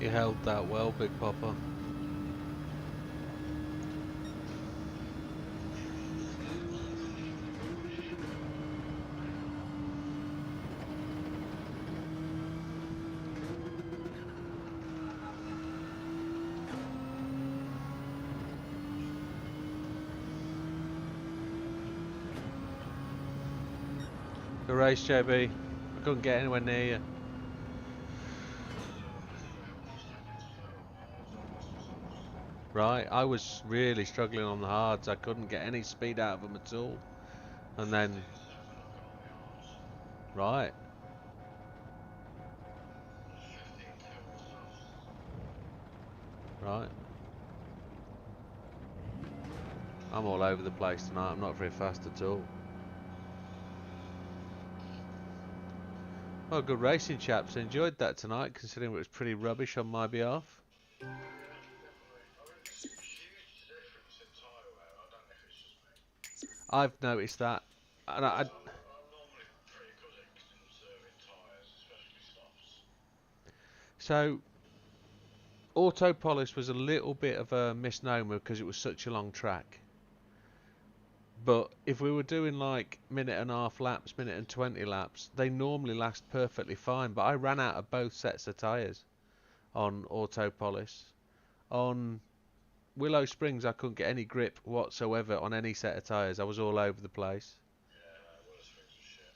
You held that well, Big Papa. Good race, JB. I couldn't get anywhere near you. Right, I was really struggling on the hards. I couldn't get any speed out of them at all. And then, right, right. I'm all over the place tonight. I'm not very fast at all. Well, good racing, chaps. Enjoyed that tonight, considering it was pretty rubbish on my behalf. I've noticed that, and I'm normally pretty good at conserving tyres, especially softs. so auto polish was a little bit of a misnomer because it was such a long track. But if we were doing like minute and a half laps, minute and 20 laps, they normally last perfectly fine. But I ran out of both sets of tyres on auto polish. On Willow Springs, I couldn't get any grip whatsoever on any set of tyres. I was all over the place. Yeah, Willow Springs was shit.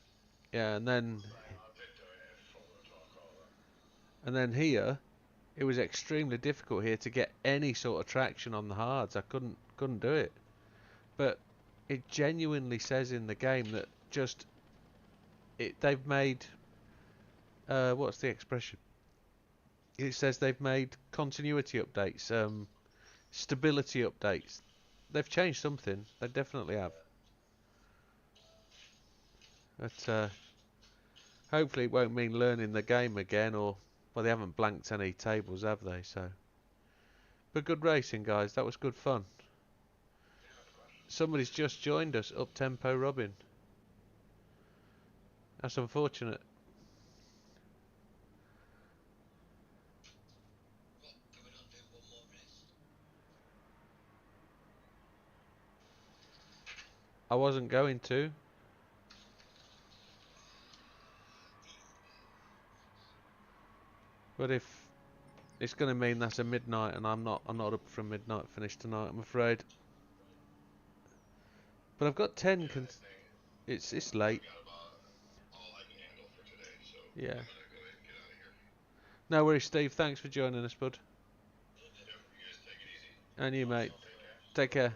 Yeah, and then I did do it in front of the and then here, it was extremely difficult here to get any sort of traction on the hards. I couldn't do it. But it genuinely says in the game that just they've made what's the expression? It says they've made continuity updates, stability updates. They've changed something. They definitely have. But hopefully it won't mean learning the game again, or well, they haven't blanked any tables, have they? So, but good racing, guys. That was good fun. Somebody's just joined us, up tempo Robin. That's unfortunate. What, can we not do one more race? I wasn't going to, but if it's going to mean that's a midnight, and I'm not up for a midnight finish tonight, I'm afraid. But I've got 10. It's late. Yeah. No worries, Steve. Thanks for joining us, bud. And you, mate. Take care.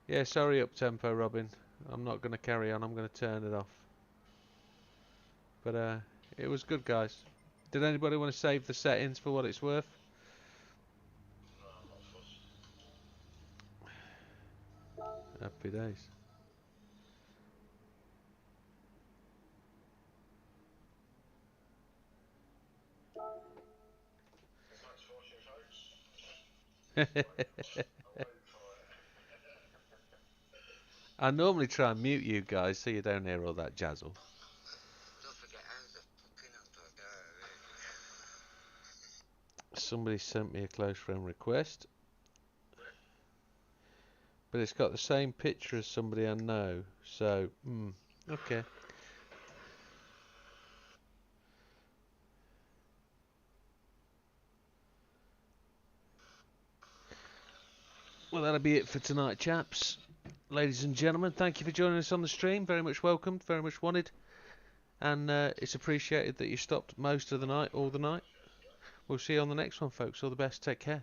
Yeah, sorry, up tempo, Robin. I'm not going to carry on. I'm going to turn it off. But it was good, guys. Did anybody want to save the settings for what it's worth? Happy days. I normally try and mute you guys so you don't hear all that jazzle. Don't forget, I was a fucking hamburger. Somebody sent me a close friend request, but it's got the same picture as somebody I know, so okay. Well, that'll be it for tonight, chaps. Ladies and gentlemen, thank you for joining us on the stream. Very much welcomed, very much wanted, and it's appreciated that you stopped most of the night, all the night. We'll see you on the next one, folks. All the best. Take care.